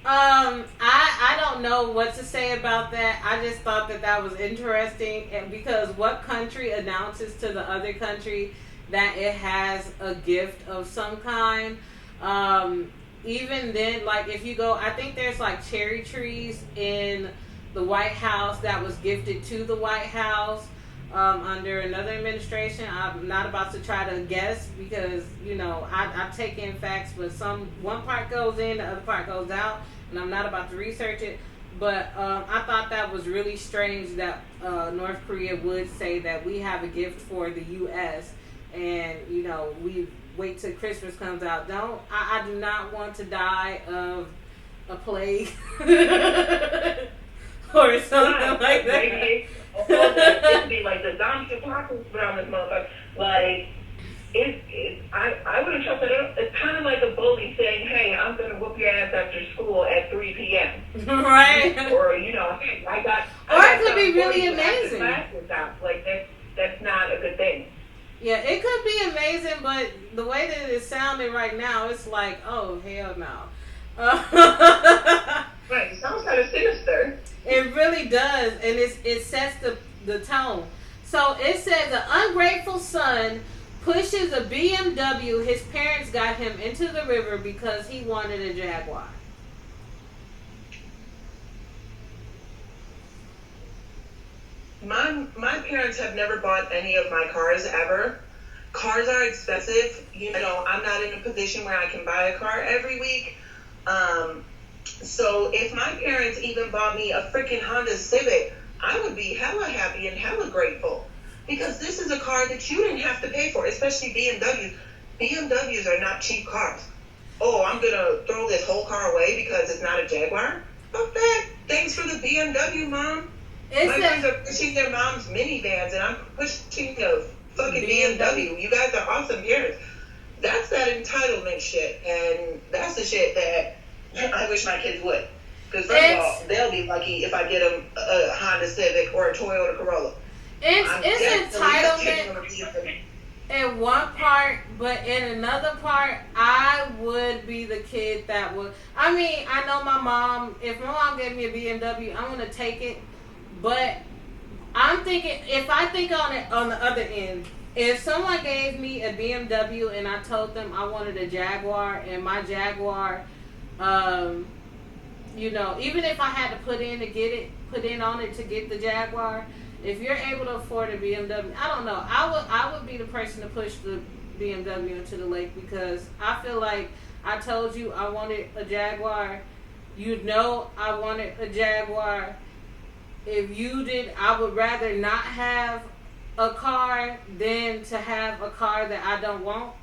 I don't know what to say about that. I just thought that was interesting, and because what country announces to the other country that it has a gift of some kind? Even then, like if you go, I think there's like cherry trees in the White House that was gifted to the White House under another administration. I'm not about to try to guess because I take in facts, but one part goes in, the other part goes out, and I'm not about to research it. But I thought that was really strange that North Korea would say that we have a gift for the U.S. and we wait till Christmas comes out. I do not want to die of a plague or something like that. Maybe it'd be like the zombie apocalypse around this motherfucker. Like, I wouldn't trust it. It's kind of like a bully saying, "Hey, I'm going to whoop your ass after school at 3 p.m. Right. Or, hey, I got it could be really amazing. Like, that's not a good thing. Yeah, it could be amazing, but the way that it's sounding right now, it's like, oh, hell no. Right, it sounds kind of sinister. It really does, and it sets the tone. So it says an ungrateful son pushes a BMW his parents got him into the river because he wanted a Jaguar. My parents have never bought any of my cars ever. Cars are expensive. I'm not in a position where I can buy a car every week. So if my parents even bought me a freaking Honda Civic, I would be hella happy and hella grateful. Because this is a car that you didn't have to pay for, especially BMWs. BMWs are not cheap cars. Oh, I'm going to throw this whole car away because it's not a Jaguar? Fuck that. Thanks for the BMW, Mom. My friends are pushing their mom's minivans, and I'm pushing a fucking BMW. You guys are awesome parents. That's that entitlement shit, and that's the shit that I wish my kids would. Because first of all, they'll be lucky if I get them a Honda Civic or a Toyota Corolla. It's entitlement. in one part, but in another part, I would be the kid that would. I mean, I know my mom. If my mom gave me a BMW, I'm gonna take it. But I'm thinking, if I think on it on the other end, if someone gave me a BMW and I told them I wanted a Jaguar and my Jaguar, um, even if I had to put in on it to get the Jaguar, if you're able to afford a BMW, I don't know. I would be the person to push the BMW into the lake because I feel like I told you I wanted a Jaguar. I wanted a Jaguar. If you did, I would rather not have a car than to have a car that I don't want.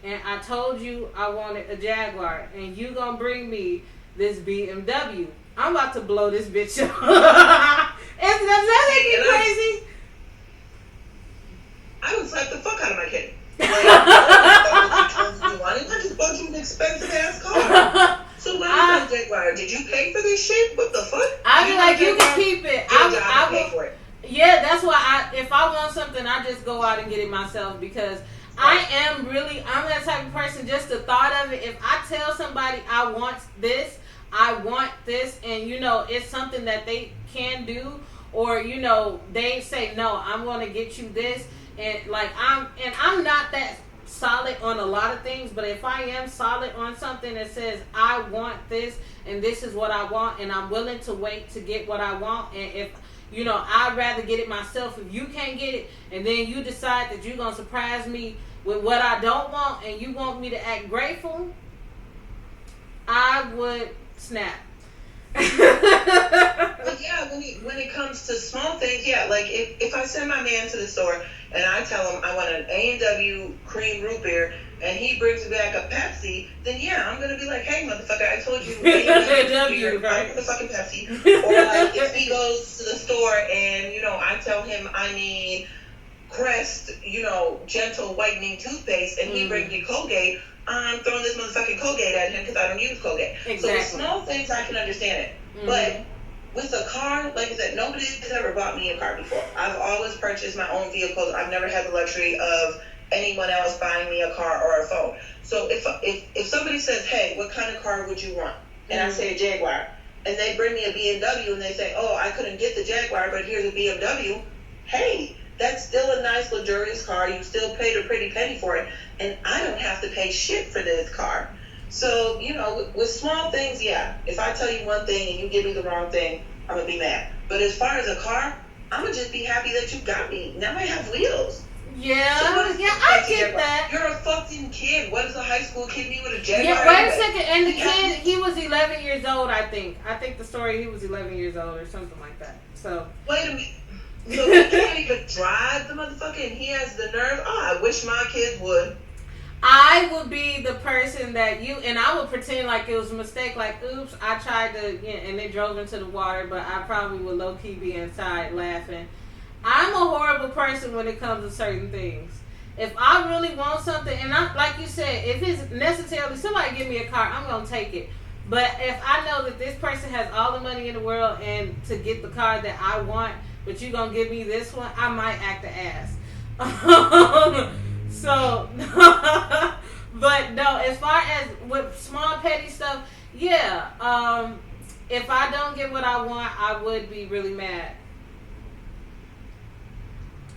And I told you I wanted a Jaguar, and you gonna bring me this BMW. I'm about to blow this bitch up. Does that make you crazy? I would slap the fuck out of my kid. Like, I just bought you an expensive ass car. So what is that Jaguar? Did you pay for this shit? What the fuck? I'd be like, you can keep it. I will pay for it. Yeah, that's why if I want something, I just go out and get it myself because I'm that type of person. Just the thought of it. If I tell somebody I want this, and it's something that they can do, or they say no, I'm going to get you this, and I'm not that solid on a lot of things, but if I am solid on something that says I want this and this is what I want, and I'm willing to wait to get what I want, and if I'd rather get it myself. If you can't get it, and then you decide that you're gonna surprise me with what I don't want, and you want me to act grateful, I would snap. But yeah, when it comes to small things, yeah, like if I send my man to the store and I tell him I want an A&W cream root beer and he brings back a Pepsi, then yeah, I'm gonna be like, hey motherfucker, I told you A&W, right? I want the fucking Pepsi. Or like if he goes to the store and I tell him I need Crest, gentle whitening toothpaste, and he brings me Colgate, I'm throwing this motherfucking Colgate at him because I don't use Colgate. Exactly. So with small things, I can understand it. But with a car, like I said, nobody has ever bought me a car before. I've always purchased my own vehicles. I've never had the luxury of anyone else buying me a car or a phone. So if somebody says, hey, what kind of car would you want? And I say a Jaguar, and they bring me a BMW and they say, oh, I couldn't get the Jaguar, but here's a BMW. Hey, that's still a nice, luxurious car. You still paid a pretty penny for it, and I don't have to pay shit for this car. So, with small things, yeah. If I tell you one thing and you give me the wrong thing, I'm going to be mad. But as far as a car, I'm going to just be happy that you got me. Now I have wheels. Yeah, so I get that. You're a fucking kid. What does a high school kid need with a Jaguar? Yeah, wait a second. And the kid, he was 11 years old, I think. I think the story, he was 11 years old or something like that. So. Wait a minute. So he can't even drive the motherfucker, and he has the nerve. Oh, I wish my kids would. I would be the person that and I would pretend like it was a mistake, like, oops, I tried to, and it drove into the water, but I probably would low-key be inside laughing. I'm a horrible person when it comes to certain things. If I really want something, and like you said, if it's necessarily, somebody give me a car, I'm going to take it. But if I know that this person has all the money in the world and to get the car that I want, but you gonna give me this one, I might act the ass. So, but no, as far as with small petty stuff, yeah. If I don't get what I want, I would be really mad.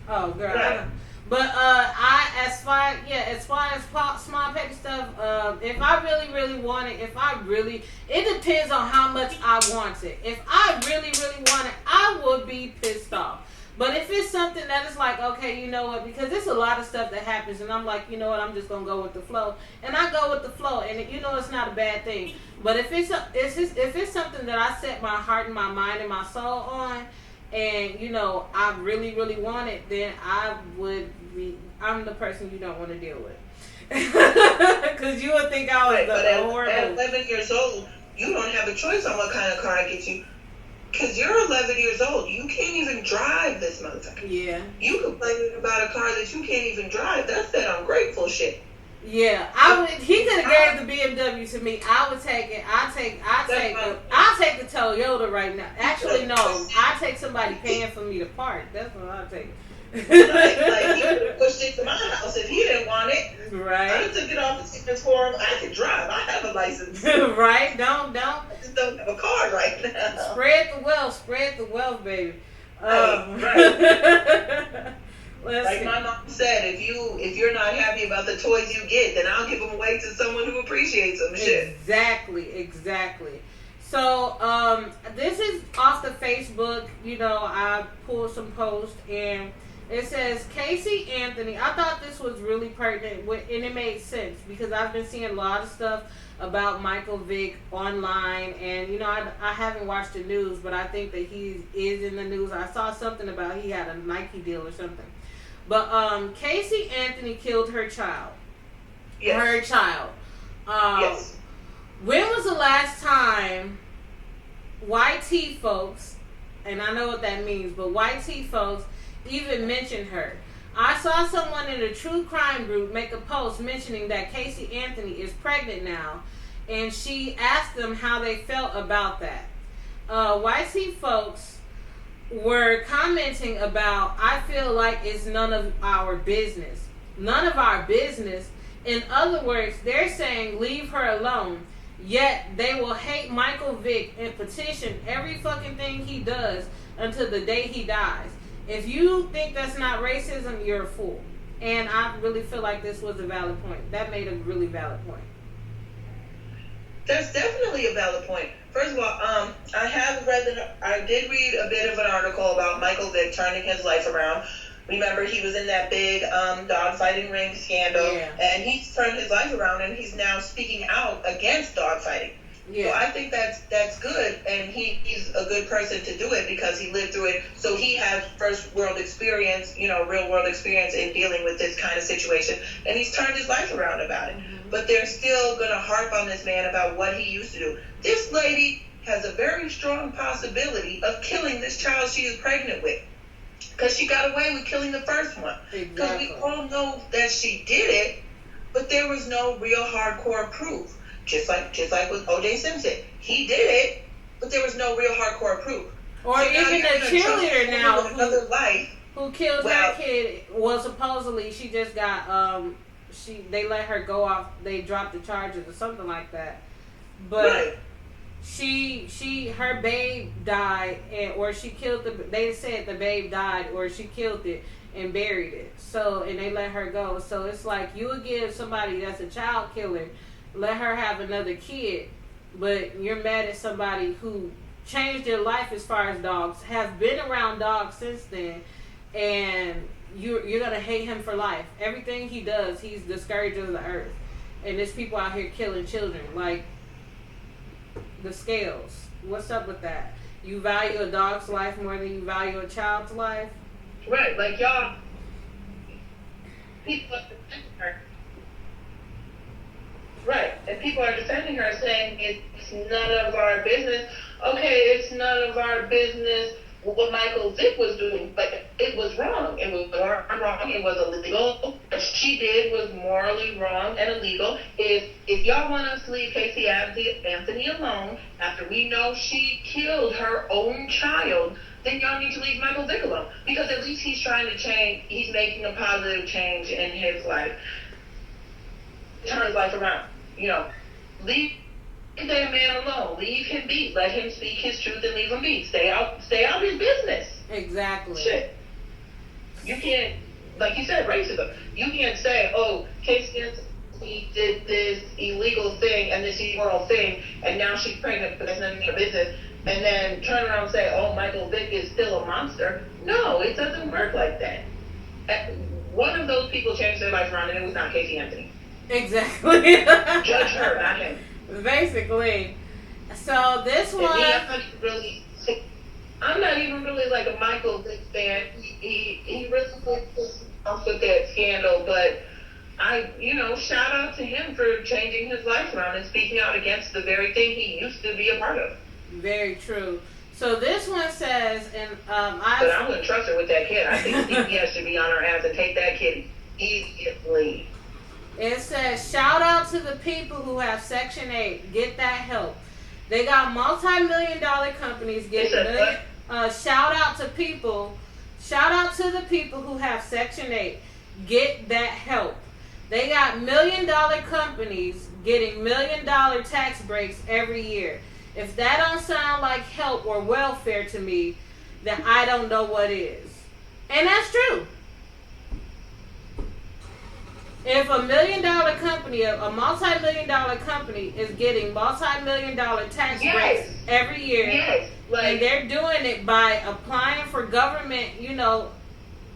Oh, girl. Right. But as far as small petty stuff, if I really want it, it depends on how much I want it. If I really want it, I would be pissed off. But if it's something that is like, okay, you know what, because there's a lot of stuff that happens, and I'm like, you know what, I'm just gonna go with the flow, and I go with the flow, and it's not a bad thing. But if it's something that I set my heart and my mind and my soul on, and I really want it, then I'm the person you don't want to deal with. Because you would think I was horrible. At 11 years old, you don't have a choice on what kind of car I get you. Because you're 11 years old. You can't even drive this motherfucker. Yeah. You complaining about a car that you can't even drive. That's that ungrateful shit. Yeah, he could have gave the BMW to me. I would take it. I'll take the Toyota right now. Actually, no. I take somebody paying for me to park. That's what I'll take. Like he could have pushed it to my house if he didn't want it. Right. I took it off the tickets for him. I can drive. I have a license. Right. Don't. I just don't have a car right now. Spread the wealth. Spread the wealth, baby. Right. Like See. my mom said, if you're not happy about the toys you get, then I'll give them away to someone who appreciates them. Shit. Exactly. So this is off the Facebook. You know, I pulled some posts and it says Casey Anthony. I thought this was really pertinent and it made sense because I've been seeing a lot of stuff about Michael Vick online, and you know I haven't watched the news, but I think that he is in the news. I saw something about he had a Nike deal or something. But Casey Anthony killed her child. Yes. Her child. Yes. When was the last time YT folks, and I know what that means, but YT folks even mentioned her? I saw someone in a true crime group make a post mentioning that Casey Anthony is pregnant now, and she asked them how they felt about that. YT folks were commenting about, I feel like it's none of our business. None of our business. In other words, they're saying leave her alone. Yet they will hate Michael Vick and petition every fucking thing he does until the day he dies. If you think that's not racism, you're a fool. And I really feel like this was a valid point. That made a really valid point. That's definitely a valid point. First of all, I did read a bit of an article about Michael Vick turning his life around. Remember, he was in that big dog fighting ring scandal, and he's turned his life around, and he's now speaking out against dog fighting. Yeah. So I think that's good, and he's a good person to do it because he lived through it. So he has first world experience, real world experience in dealing with this kind of situation, and he's turned his life around about it. Mm-hmm. But they're still going to harp on this man about what he used to do. This lady has a very strong possibility of killing this child she is pregnant with. Because she got away with killing the first one. Because we all know that she did it, but there was no real hardcore proof. Just like with O.J. Simpson. He did it, but there was no real hardcore proof. Or so even the cheerleader now who killed that kid, well, supposedly she just got, they let her go off, they dropped the charges or something like that. But... Right. Her babe died, or she killed they said the babe died, or she killed it and buried it. So, and they let her go. So it's like you would give somebody that's a child killer, let her have another kid, but you're mad at somebody who changed their life as far as dogs, have been around dogs since then, and you're gonna hate him for life. Everything he does, he's the scourge of the earth, and there's people out here killing children. Like, the scales. What's up with that? You value a dog's life more than you value a child's life? Right, like y'all, people are defending her. Right, and people are defending her saying it's none of our business. Okay, it's none of our business what Michael Vick was doing, but it was wrong. It was wrong. It was illegal. What she did was morally wrong and illegal. If y'all want us to leave Casey Anthony alone after we know she killed her own child, then y'all need to leave Michael Vick alone, because at least he's trying to change. He's making a positive change in his life. Turn his life around. Leave that man alone. Leave him be. Let him speak his truth and leave him be. Stay out his business. Exactly. Shit. You can't, like you said, racism. You can't say, oh, Casey Anthony did this illegal thing and this immoral thing, and now she's pregnant, but that's none of your business, and then turn around and say, oh, Michael Vick is still a monster. No, it doesn't work like that. One of those people changed their life around, and it was not Casey Anthony. Exactly. Judge her, not him. Basically. So this one, I'm not even really like a Michael Vick fan. He really pissed off with that scandal, but shout out to him for changing his life around and speaking out against the very thing he used to be a part of. Very true. So this one says, and but I wouldn't trust her with that kid. I think CPS should be on her ass and take that kid immediately. It says, shout out to the people who have Section 8. Get that help. They got multi-million-dollar companies getting shout out to people. Shout out to the people who have Section 8. Get that help. They got $1 million companies getting $1 million tax breaks every year. If that don't sound like help or welfare to me, then I don't know what is. And that's true. If a $1 million company, a multi-million dollar company is getting multi-million dollar tax breaks every year, and they're doing it by applying for government,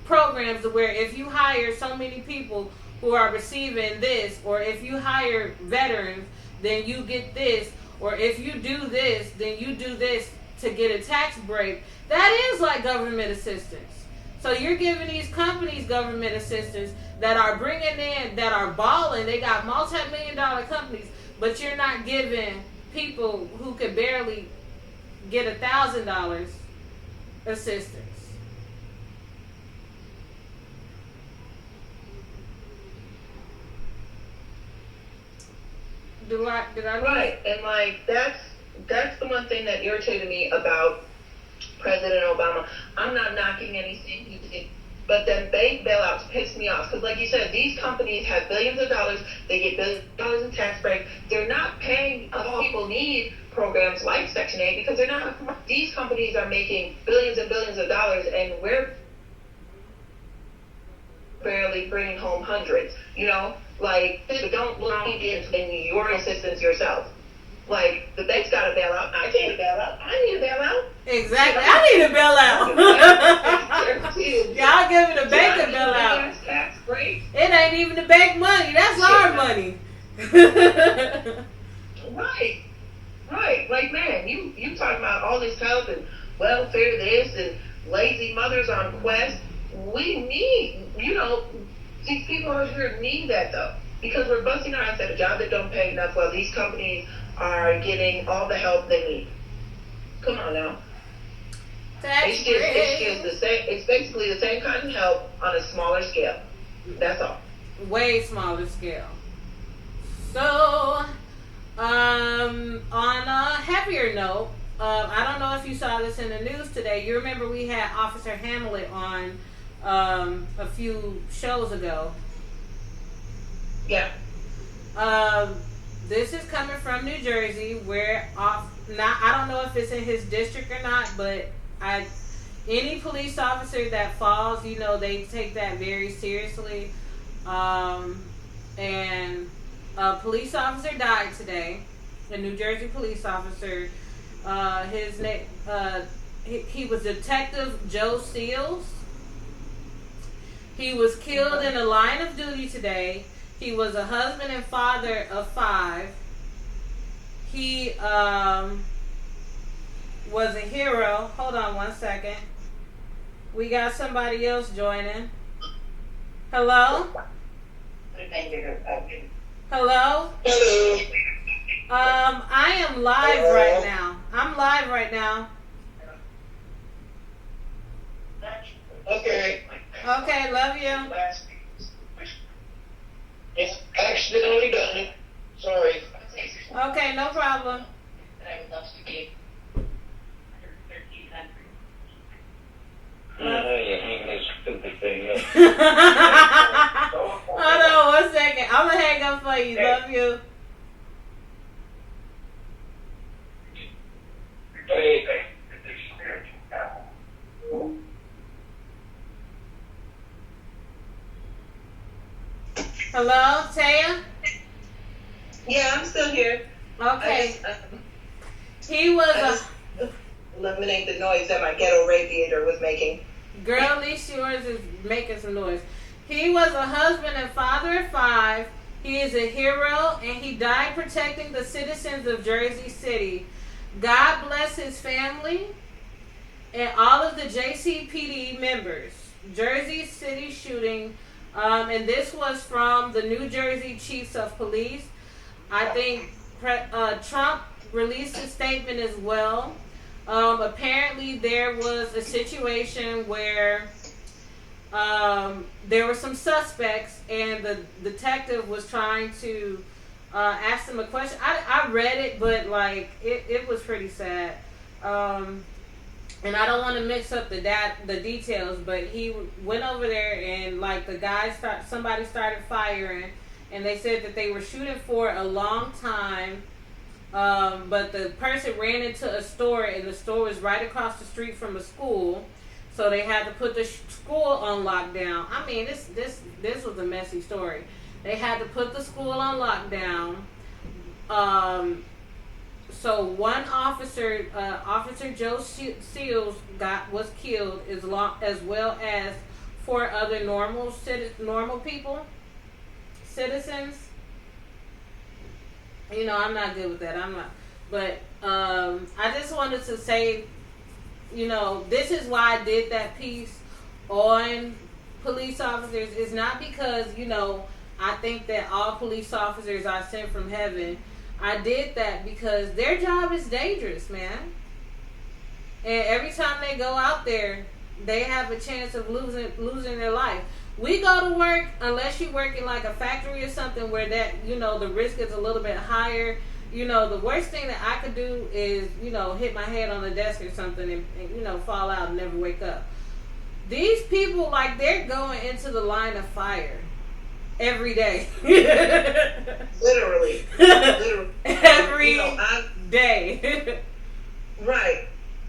programs where if you hire so many people who are receiving this, or if you hire veterans, then you get this, or if you do this, then you do this to get a tax break. That is like government assistance. So you're giving these companies government assistance that are bringing in, that are balling. They got multi-million dollar companies, but you're not giving people who could barely get $1,000 assistance. Did I right? And like that's the one thing that irritated me about President Obama. I'm not knocking anything he did, but then bank bailouts piss me off because, like you said, these companies have billions of dollars. They get billions of dollars in tax breaks. They're not paying. People need programs like Section 8 because they're not. These companies are making billions and billions of dollars, and we're barely bringing home hundreds. Like, don't look in your assistance yourself. Like, the bank's got a bailout. I need a bailout. I need a bailout. Exactly. I need a bailout. Y'all giving the bank a bailout. Tax break. It ain't even the bank money. That's our money. Right. Like, man, you talking about all this help and welfare this and lazy mothers on Quest. We need, these people out here need that though, because we're busting our ass at a job that don't pay enough while these companies are getting all the help they need. Come on now. It's just the same. It's basically the same kind of help on a smaller scale. That's all. Way smaller scale. So, on a heavier note, I don't know if you saw this in the news today. You remember we had Officer Hamlet on a few shows ago. Yeah. This is coming from New Jersey, where I don't know if it's in his district or not, but any police officer that falls, they take that very seriously. And a police officer died today, a New Jersey police officer. His name, he was Detective Joe Seals. He was killed in the line of duty today. He was a husband and father of 5. He was a hero. Hold on one second. We got somebody else joining. Hello? Hello? Hello. I am live right now. I'm live right now. Okay. Okay, love you. It's accidentally done. Sorry. Okay, no problem. You hang this stupid thing up. Hold on one second. I'm gonna hang up for you. Love you. Hello, Taya? Yeah, I'm still here. Okay. He I was just eliminate the noise that my ghetto radiator was making. girl, at least yours is making some noise. He was a husband and father of 5. He is a hero, and he died protecting the citizens of Jersey City. God bless his family and all of the JCPD members. Jersey City shooting, and this was from the New Jersey Chiefs of Police. I think Trump released a statement as well. Apparently there was a situation where there were some suspects, and the detective was trying to ask them a question. I read it, but like it was pretty sad. and I don't want to mix up the details, but he went over there and like the guy somebody started firing, and they said that they were shooting for a long time. But the person ran into a store, and the store was right across the street from a school, so they had to put the school on lockdown. I mean, this was a messy story. They had to put the school on lockdown. So one officer, Officer Joe Seals, was killed, as well as 4 other normal people, citizens. You know, I'm not good with that. I'm not. But I just wanted to say, you know, this is why I did that piece on police officers. It's not because, you know, I think that all police officers are sent from heaven. I did that because their job is dangerous, man. And every time they go out there, they have a chance of losing their life. We go to work, unless you work in like a factory or something where that, you know, the risk is a little bit higher. You know, the worst thing that I could do is, you know, hit my head on the desk or something and you know, fall out and never wake up. These people, like, they're going into the line of fire every day. Literally. Every day. Right.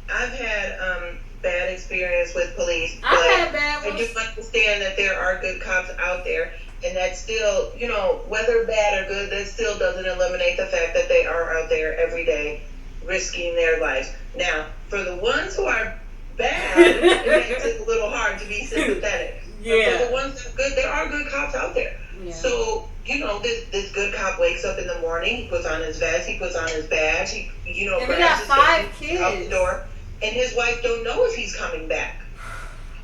I've had bad experience with police, but I've had bad ones. I do understand that there are good cops out there, and that still, you know, whether bad or good, that still doesn't eliminate the fact that they are out there every day risking their lives. Now, for the ones who are bad, it makes it a little hard to be sympathetic. Yeah. But for the ones that are good, there are good cops out there. Yeah. So, you know, this good cop wakes up in the morning, he puts on his vest, he puts on his badge, he, you know, and we got 5 kids out the door, and his wife don't know if he's coming back.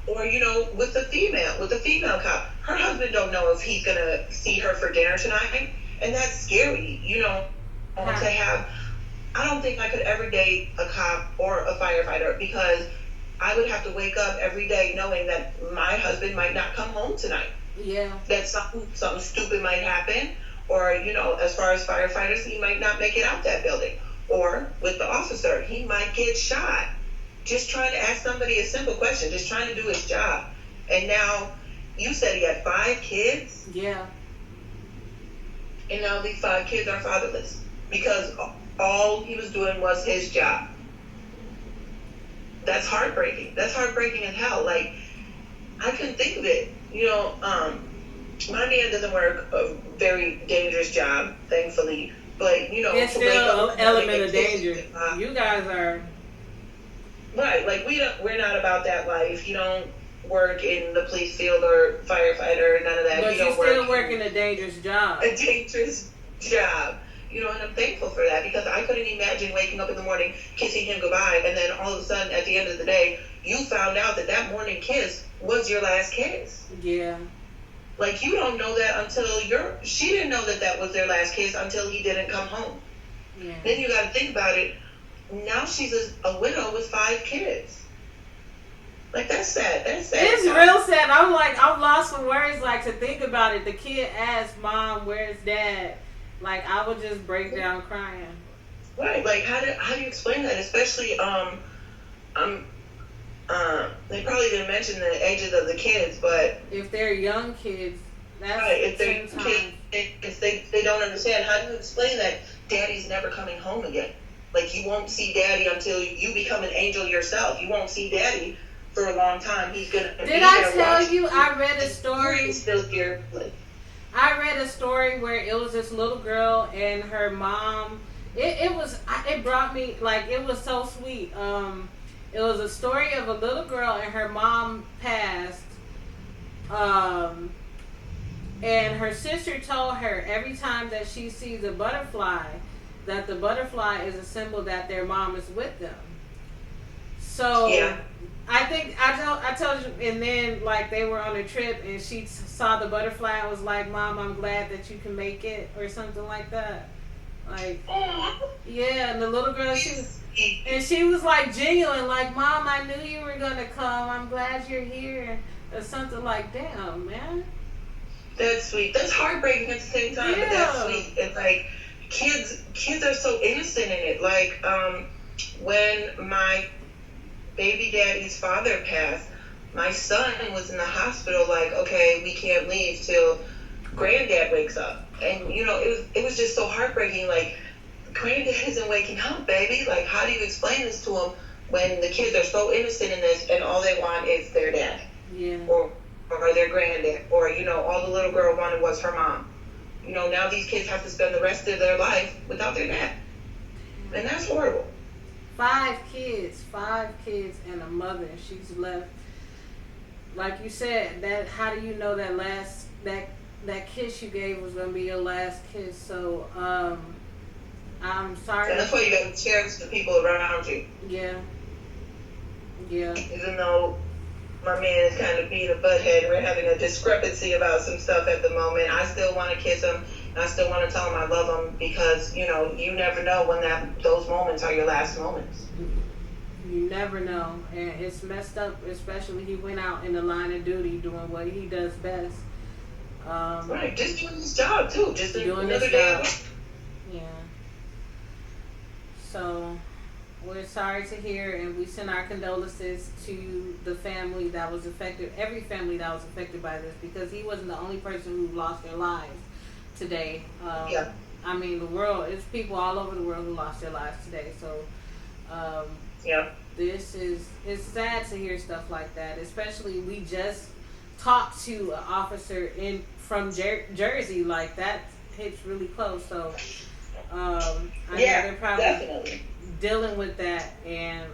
Or, you know, with the female cop, her husband don't know if he's gonna see her for dinner tonight, and that's scary, you know, to have. I don't think I could ever date a cop or a firefighter, because I would have to wake up every day knowing that my husband might not come home tonight. Yeah. That something stupid might happen, or, you know, as far as firefighters, he might not make it out that building. Or with the officer, he might get shot. Just trying to ask somebody a simple question, just trying to do his job. And now, you said he had 5 kids? Yeah. And now these 5 kids are fatherless because all he was doing was his job. That's heartbreaking. That's heartbreaking as hell. Like, I couldn't think of it. You know, my man doesn't work a very dangerous job, thankfully. But, you know, it's still an element of danger. You guys are... Right, like we're not about that life. You don't work in the police field or firefighter, none of that. But you don't still working a dangerous job. A dangerous job. You know, and I'm thankful for that, because I couldn't imagine waking up in the morning, kissing him goodbye, and then all of a sudden, at the end of the day, you found out that morning kiss was your last kiss. Yeah. Like, you don't know that until she didn't know that was their last kiss until he didn't come home. Yeah. Then you got to think about it. Now she's a widow with 5 kids. Like, that's sad. That's sad. It's real sad. I'm lost for words, like, to think about it. The kid asked Mom, "Where's Dad?" Like, I would just break down crying. Right. Like, how do you explain that? Especially, they probably didn't mention the ages of the kids, but if they're young kids, that's right. If they're kids, they don't understand. How do you explain that Daddy's never coming home again? Like, you won't see Daddy until you become an angel yourself. You won't see Daddy for a long time. He's gonna. Did I tell you I read a story? He's still here. I read a story where it was this little girl and her mom. It brought me, like, it was so sweet. It was a story of a little girl and her mom passed. And her sister told her every time that she sees a butterfly, that the butterfly is a symbol that their mom is with them. So yeah. I think I told you, and then, like, they were on a trip and she saw the butterfly and was like, "Mom, I'm glad that you can make it," or something like that. Like, yeah, and the little girl, she was like genuine, like, "Mom, I knew you were gonna come. I'm glad you're here," or something like, damn, man. That's sweet. That's heartbreaking at the same time, Yeah. but that's sweet. It's like, kids are so innocent in it. Like, when my baby daddy's father passed, my son was in the hospital like, okay, we can't leave till granddad wakes up. And it was just so heartbreaking. Like, granddad isn't waking up, baby. Like, how do you explain this to him when the kids are so innocent in this and all they want is their dad? Yeah. Or their granddad, or all the little girl wanted was her mom. Now these kids have to spend the rest of their life without their dad, and that's horrible. 5 kids and a mother. She's left. Like you said, that how do you know that that kiss you gave was gonna be your last kiss? So I'm sorry. And that's why you gotta cherish the people around you. Yeah. Even though my man is kind of being a butthead, we're having a discrepancy about some stuff at the moment. I still want to kiss him. And I still want to tell him I love him because you never know when those moments are your last moments. You never know, and it's messed up. Especially he went out in the line of duty doing what he does best. Right, just doing his job too. Just doing another his day. job. Yeah. So we're sorry to hear, and we send our condolences to the family that was affected, every family that was affected by this, because he wasn't the only person who lost their lives today. Yeah. I mean, the world, it's people all over the world who lost their lives today. So, Yeah. it's sad to hear stuff like that, especially we just talked to an officer from Jersey, like that hits really close. So, I know they're probably definitely dealing with that, and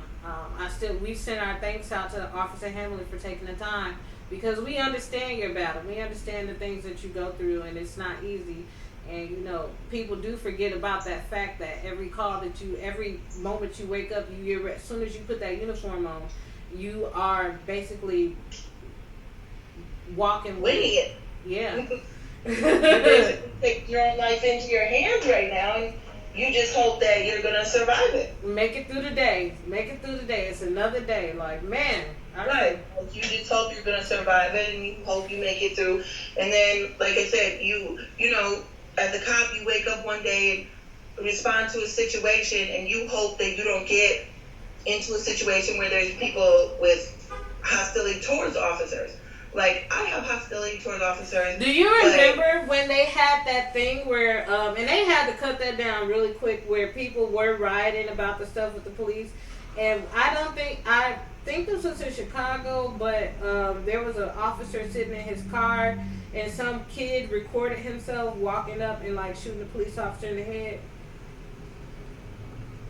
we send our thanks out to Officer Hamlin for taking the time, because we understand your battle. We understand the things that you go through, and it's not easy. And people do forget about that fact that every moment you wake up, as soon as you put that uniform on, you are basically walking winning it. Yeah. You basically take your own life into your hands right now, and you just hope that you're gonna survive it. Make it through the day. It's another day. Like, man. Right. You just hope you're gonna survive it, and you hope you make it through. And then, like I said, you as a cop, you wake up one day and respond to a situation, and you hope that you don't get into a situation where there's people with hostility towards officers. Like, I have hostility towards officers. Do you remember when they had that thing where, and they had to cut that down really quick, where people were rioting about the stuff with the police? And I think this was in Chicago, but there was an officer sitting in his car, and some kid recorded himself walking up and like shooting the police officer in the head.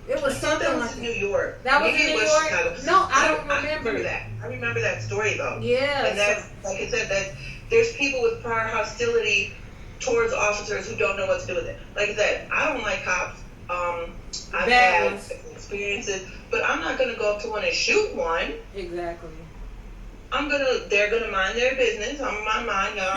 It was something that was like in New York. That was in New York? Chicago. No, I don't remember that. I remember that story though. Yeah. And that's, like I said, that there's people with prior hostility towards officers who don't know what to do with it. Like I said, I don't like cops. I've had experiences, but I'm not gonna go up to one and shoot one. Exactly. They're gonna mind their business. I'm on mine, y'all.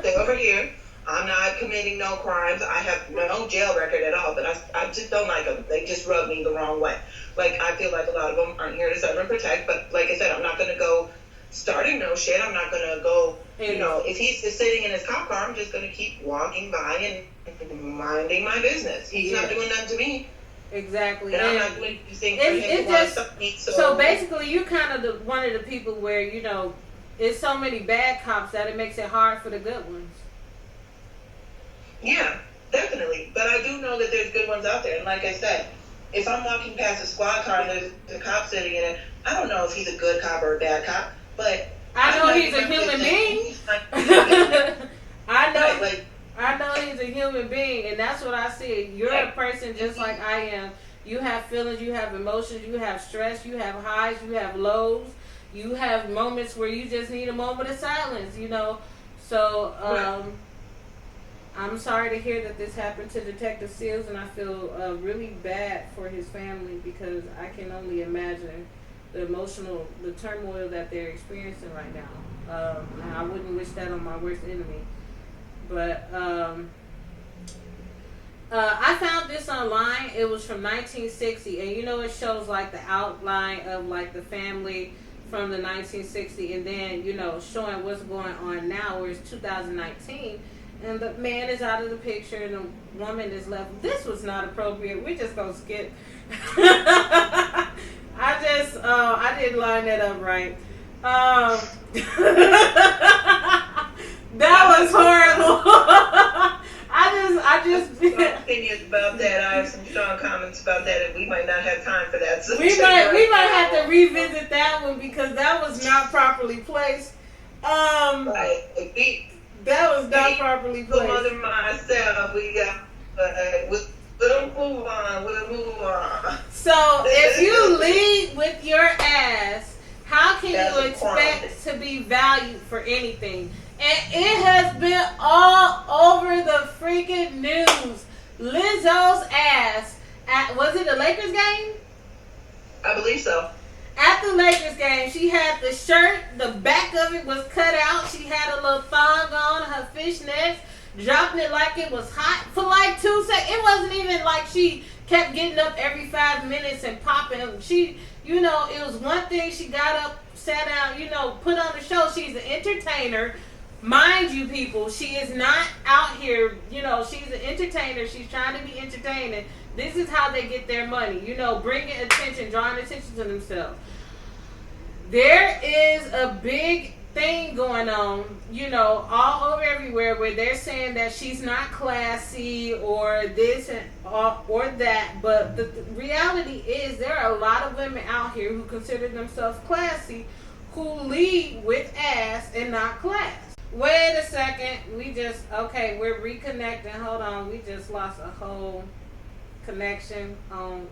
Stay over here. I'm not committing no crimes. I have no jail record at all, but I just don't like them. They just rub me the wrong way. Like, I feel like a lot of them aren't here to serve and protect, but like I said, I'm not going to go starting no shit. I'm not going to go, if he's just sitting in his cop car, I'm just going to keep walking by and minding my business. He's not doing nothing to me. Exactly. And I'm not doing anything for him to want to stop me. So basically, you're kind of one of the people where, it's so many bad cops that it makes it hard for the good ones. Yeah, definitely. But I do know that there's good ones out there. And like I said, if I'm walking past a squad car and there's a cop sitting in it, I don't know if he's a good cop or a bad cop, but I know he's a human being. I know he's a human being, and that's what I see. You're a person just like I am. You have feelings, you have emotions, you have stress, you have highs, you have lows, you have moments where you just need a moment of silence, So, I'm sorry to hear that this happened to Detective Seals, and I feel really bad for his family, because I can only imagine the turmoil that they're experiencing right now. I wouldn't wish that on my worst enemy. But I found this online. It was from 1960, and it shows like the outline of like the family from the 1960, and then showing what's going on now, where it's 2019. And the man is out of the picture, and the woman is left. This was not appropriate. We're just gonna skip. I didn't line that up right. That was horrible. I just strong opinions about that. I have some strong comments about that, and we might not have time for that. So we might have to revisit that one because that was not properly placed. Right. That was not properly placed. Mother myself, we got. We'll move on. We'll move on. So if you lead with your ass, how can you expect to be valued for anything? And it has been all over the freaking news. Lizzo's ass was it a Lakers game? I believe so. At the Lakers game, she had the shirt, the back of it was cut out. She had a little thong on, her fishnets, dropping it like it was hot for like 2 seconds. It wasn't even like she kept getting up every 5 minutes and popping. She, it was one thing. She got up, sat down, put on the show. She's an entertainer. Mind you, people, she is not out here, she's an entertainer. She's trying to be entertaining. This is how they get their money, bringing attention, drawing attention to themselves. There is a big thing going on, all over everywhere where they're saying that she's not classy or this or that. But the reality is there are a lot of women out here who consider themselves classy who lead with ass and not class. Wait a second. We're reconnecting. Hold on. We just lost a whole connection.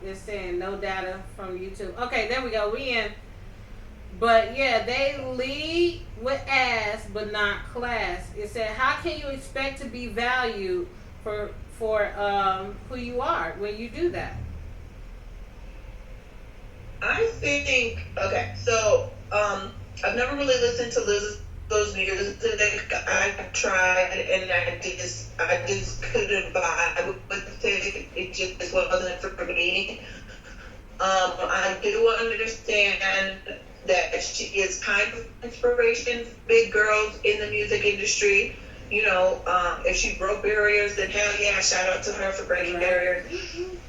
It's saying no data from YouTube. Okay, there we go. We in. But yeah, they lead with ass but not class. It said, how can you expect to be valued for who you are when you do that? I think so I've never really listened to Lizzo's music. I tried and I just couldn't vibe with it. It just wasn't for me. I do understand that she is kind of inspiration for big girls in the music industry. If she broke barriers, then hell yeah, shout out to her for breaking barriers.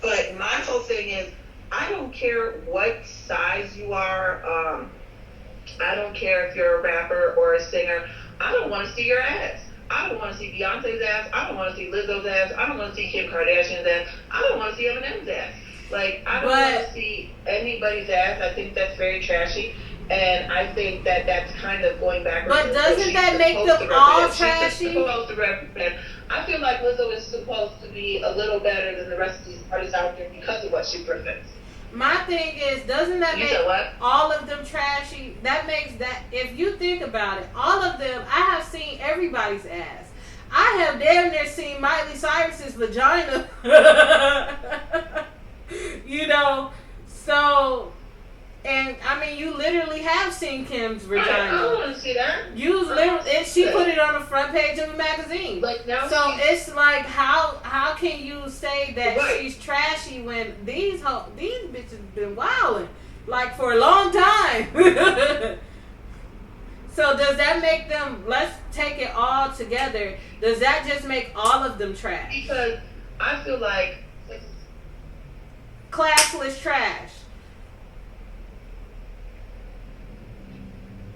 But my whole thing is, I don't care what size you are. I don't care if you're a rapper or a singer. I don't want to see your ass. I don't want to see Beyonce's ass. I don't want to see Lizzo's ass. I don't want to see Kim Kardashian's ass. I don't want to see Eminem's ass. I don't want to see anybody's ass. I think that's very trashy. And I think that that's kind of going backwards. But doesn't that make them all trashy? She's supposed to represent. I feel like Lizzo is supposed to be a little better than the rest of these artists out there because of what she presents. My thing is, doesn't that make all of them trashy? That makes that, if you think about it, all of them, I have seen everybody's ass. I have damn near seen Miley Cyrus's vagina. So, and I mean, you literally have seen Kim's vagina. I don't want to see that. And she put it on the front page of a magazine. So it's like, how can you say that she's trashy when these bitches been wilding for a long time? So does that make them? Let's take it all together. Does that just make all of them trash? Because I feel like classless trash.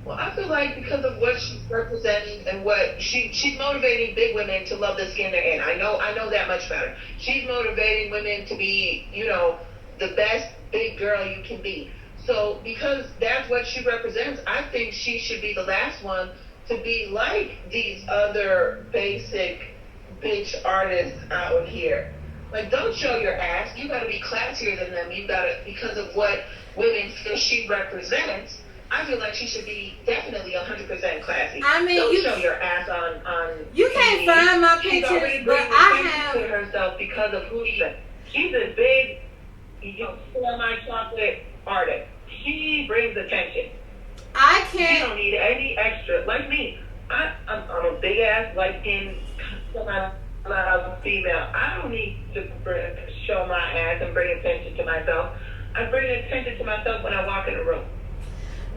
Well, I feel like because of what she's representing and what she's motivating big women to love the skin they're in. I know that much better. She's motivating women to be, the best big girl you can be. So because that's what she represents, I think she should be the last one to be like these other basic bitch artists out here. Don't show your ass. You gotta be classier than them. You gotta, because of what women feel she represents. I feel like she should be definitely 100% classy. I mean, don't show your ass on. You can't find my She's pictures, but I have to herself because of who she is. She's a big, semi-chocolate artist. She brings attention. I can't. You don't need any extra. Like me, I'm a big ass, light skinned, female. I don't need to show my ass and bring attention to myself. I bring attention to myself when I walk in a room.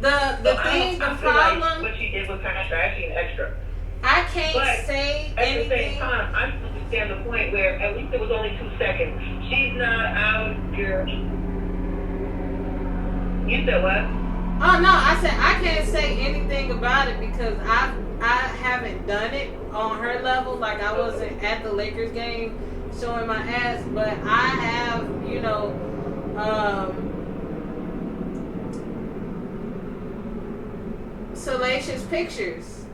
The problem. Like what she did was kind of trashy and extra. I can't say at anything. the same time, I understand the point where at least it was only 2 seconds. She's not out here. You said what? Oh no, I said I can't say anything about it because I haven't done it on her level. Like I wasn't at the Lakers game showing my ass, but I have, salacious pictures.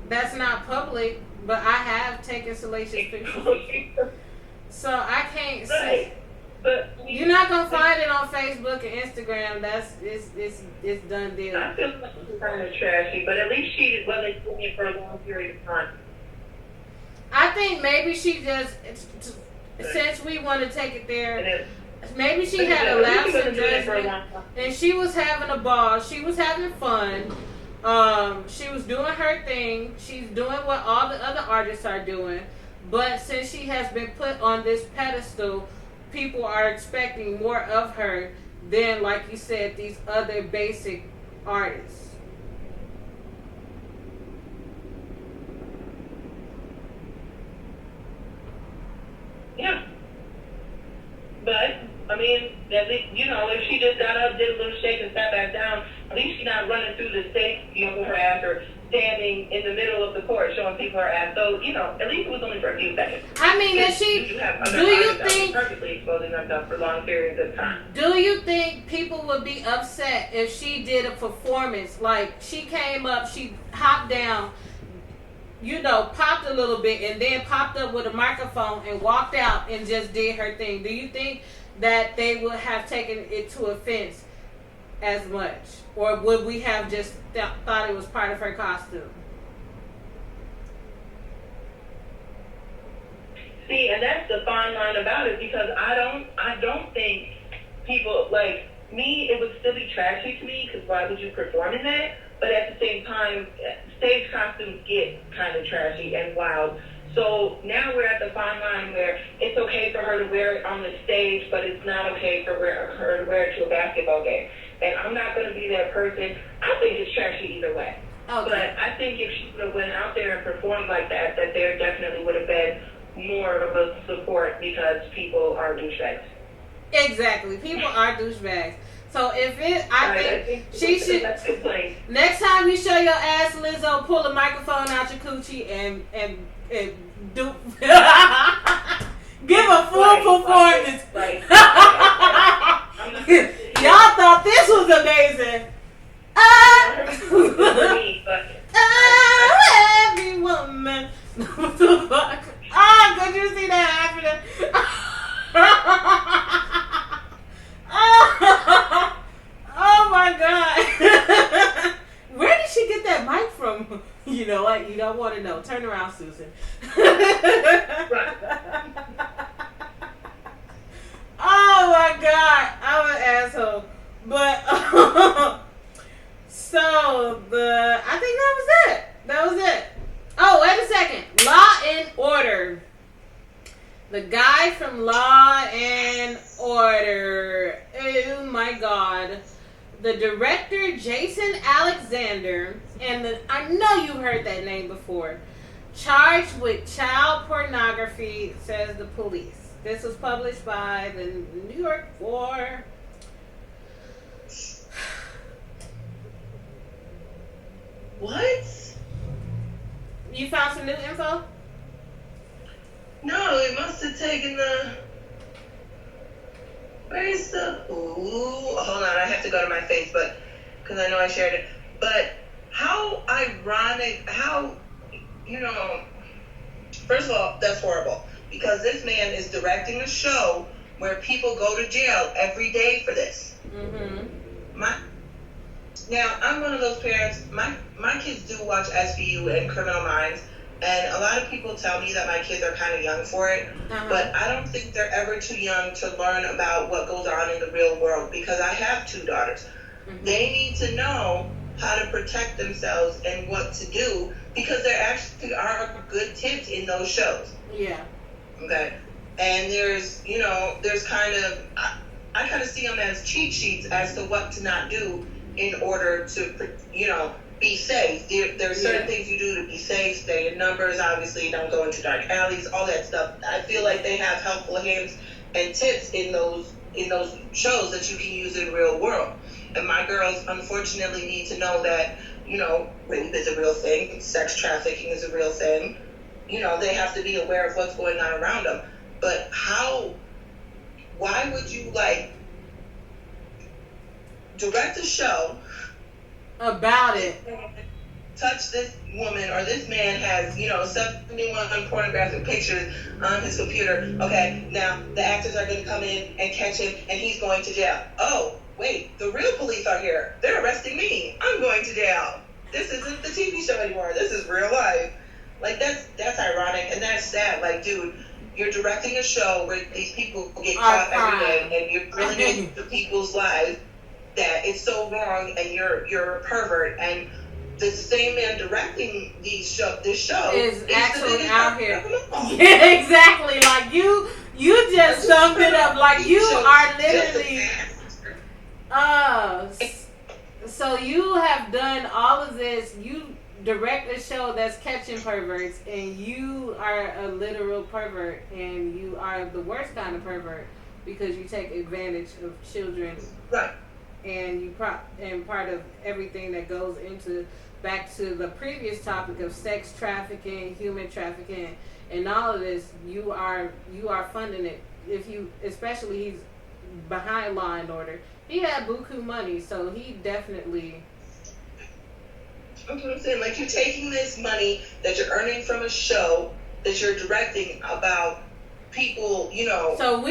That's not public, but I have taken salacious pictures. So I can't say. But You're not gonna find it on Facebook and Instagram. It's done deal. I feel like it's kind of trashy, but at least she wasn't doing it for a long period of time. I think maybe she just, since we want to take it there, maybe she had a lapse in judgment, and she was having a ball. She was having fun. She was doing her thing. She's doing what all the other artists are doing. But since she has been put on this pedestal, people are expecting more of her than, like you said, these other basic artists. Yeah. But, I mean, at least, if she just got up, did a little shake and sat back down, at least she's not running through the stage, with her ass or standing in the middle of the court showing people her ass. So, at least it was only for a few seconds. I mean, does she, do you think, perfectly exposing herself for long periods of time. Do you think people would be upset if she did a performance, like she came up, she hopped down, popped a little bit, and then popped up with a microphone and walked out and just did her thing? Do you think that they would have taken it to offense as much? Or would we have just thought it was part of her costume? See, and that's the fine line about it, because I don't think people, like me, it would still be trashy to me, because why would you perform in that? But at the same time, stage costumes get kind of trashy and wild. So now we're at the fine line where it's okay for her to wear it on the stage, but it's not okay for her to wear it to a basketball game. And I'm not going to be that person. I think it's trashy either way. Okay. But I think if she would have went out there and performed like that there definitely would have been more of a support, because people are douchebags. Exactly. People are douchebags. So I think she should. That's a good point. Next time you show your ass, Lizzo, pull a microphone out your coochie and do give a full performance. Right. Y'all thought this was amazing. Every woman. What the fuck? Could you see that happening? Oh my god. Where did she get that mic from? You know what? You don't want to know. Turn around, Susan. Oh my god. I'm an asshole. But so I think that was it. That was it. Oh, wait a second. Law and Order. The guy from Law and Order. Oh my god. The director, Jason Alexander, and I know you heard that name before, charged with child pornography, says the police. This was published by the New York 4. What? You found some new info? No, it must have taken the... Where's the... Ooh, hold on, I have to go to my Facebook, because I know I shared it. But how ironic, first of all, that's horrible, because this man is directing a show where people go to jail every day for this. Mm-hmm. Now, I'm one of those parents, my kids do watch SVU and Criminal Minds, and a lot of people tell me that my kids are kind of young for it, but I don't think they're ever too young to learn about what goes on in the real world, because I have 2 daughters. Mm-hmm. They need to know how to protect themselves and what to do, because there actually are good tips in those shows. Yeah. Okay. And there's kind of, I kind of see them as cheat sheets as to what to not do in order to, be safe. There are certain things you do to be safe. Stay in numbers, obviously. Don't go into dark alleys. All that stuff. I feel like they have helpful hints and tips in those shows that you can use in the real world. And my girls unfortunately need to know that, rape is a real thing, sex trafficking is a real thing. They have to be aware of what's going on around them. But why would you direct a show about it? Touch this woman or this man has, 71 pornographic pictures on his computer. Okay, now the actors are going to come in and catch him and he's going to jail. Oh, wait, the real police are here. They're arresting me. I'm going to jail. This isn't the TV show anymore. This is real life. That's ironic and that's sad. Dude, you're directing a show where these people get caught every day and you're bringing into people's lives that it's so wrong and you're a pervert, and the same man directing this show is actually out here. Yeah, exactly. You just summed it up. You are literally. So you have done all of this. You direct a show that's catching perverts, and you are a literal pervert, and you are the worst kind of pervert because you take advantage of children. Right. And part of everything that goes into. Back to the previous topic of sex trafficking, human trafficking, and all of this, you are funding it. Especially he's behind Law and Order. He had buku money, so he definitely. That's what I'm saying. You're taking this money that you're earning from a show that you're directing about people, So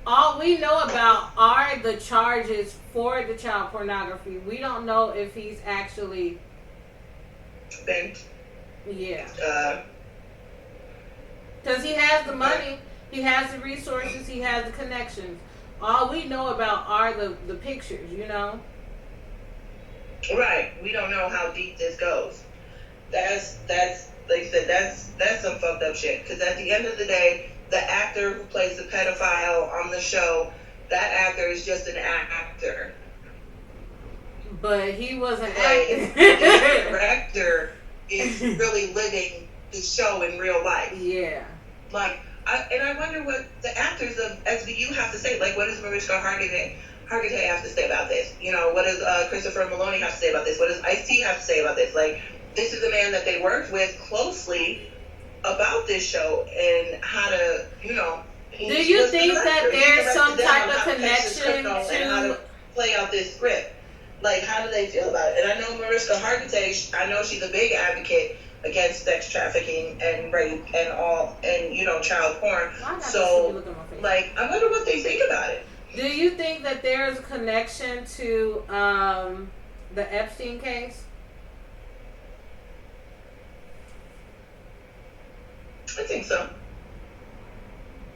all we know about are the charges for the child pornography. We don't know if he's actually bent. Yeah. Because he has the money, he has the resources, he has the connections. All we know about are the pictures, Right. We don't know how deep this goes. That's like I said, that's some fucked up shit. Because at the end of the day, the actor who plays the pedophile on the show, that actor is just an actor. But he wasn't acting. The director is really living the show in real life. Yeah. I wonder what the actors of SVU have to say. What does Mariska Hargitay have to say about this? What does Christopher Maloney have to say about this? What does Ice-T have to say about this? This is a man that they worked with closely about this show and how to, Do you think that there's some type of connection and how to play out this script? How do they feel about it? And I know Mariska Hargitay, I know she's a big advocate against sex trafficking and rape and child porn. So, I wonder what they think about it. Do you think that there's a connection to the Epstein case? I think so.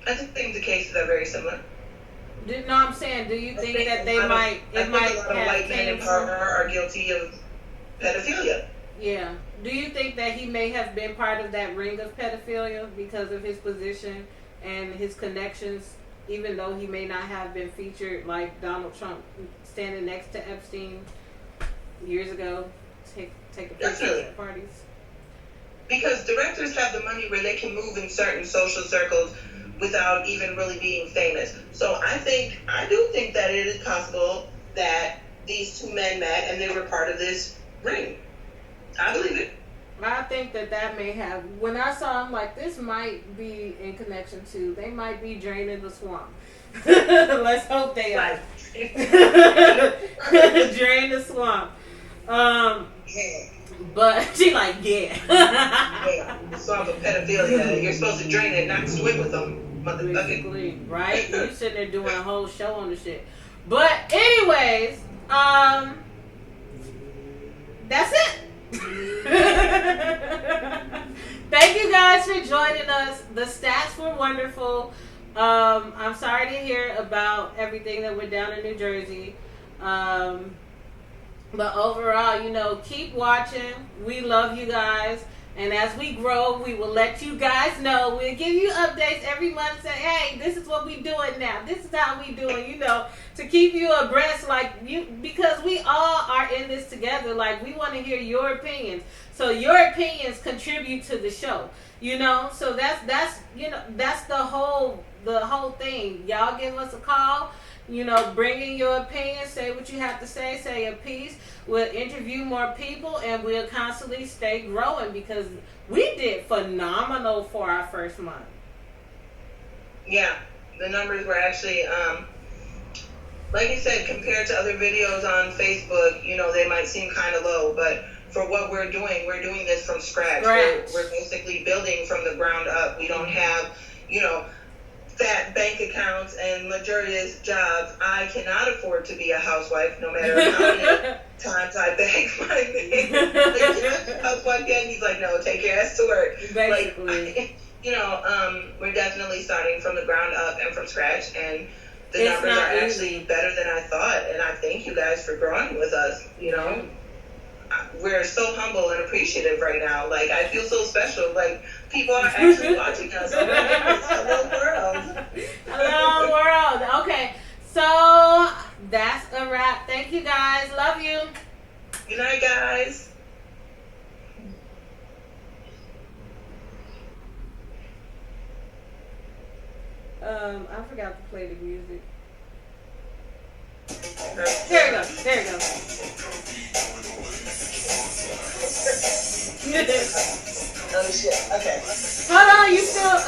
I think the cases are very similar. I'm saying, do you think that they might? I think a lot of white men in power are guilty of pedophilia. Yeah. Do you think that he may have been part of that ring of pedophilia because of his position and his connections, even though he may not have been featured like Donald Trump standing next to Epstein years ago, take a picture at parties? Because directors have the money where they can move in certain social circles without even really being famous. So I do think that it is possible that these two men met and they were part of this ring. I believe it. I think that may have. When I saw him, this might be in connection to. They might be draining the swamp. Let's hope they are. Drain the swamp. But she yeah. Yeah, swamp of pedophilia. You're supposed to drain it, not swim with them, motherfucker. Right? You sitting there doing a whole show on the shit. But anyways, that's it. Thank you guys for joining us. The stats were wonderful. I'm sorry to hear about everything that went down in New Jersey. But overall, keep watching. We love you guys. And as we grow, we will let you guys know. We'll give you updates every month. Say, hey, this is what we doing now. This is how we doing, to keep you abreast, because we all are in this together. We want to hear your opinions. So your opinions contribute to the show, So that's the whole thing. Y'all give us a call. bring in your opinion, say what you have to say a piece. We'll interview more people, and we'll constantly stay growing because we did phenomenal for our first month. Yeah, the numbers were actually, like you said, compared to other videos on Facebook, they might seem kind of low, but for what we're doing this from scratch. We're basically building from the ground up. We don't have, fat bank accounts and luxurious jobs. I cannot afford to be a housewife, no matter how many times I beg my man. Housewife yet? He's like, no, take your ass to work. Basically. We're definitely starting from the ground up and from scratch, and the numbers are actually better than I thought, and I thank you guys for growing with us. We're so humble and appreciative right now. Like, I feel so special. Like, people are actually watching us. Oh my goodness. Hello, world. Hello, world. Okay, so that's a wrap. Thank you, guys. Love you. Good night, guys. I forgot to play the music. There you go. There you go. Oh shit. Okay. Hold on, you still.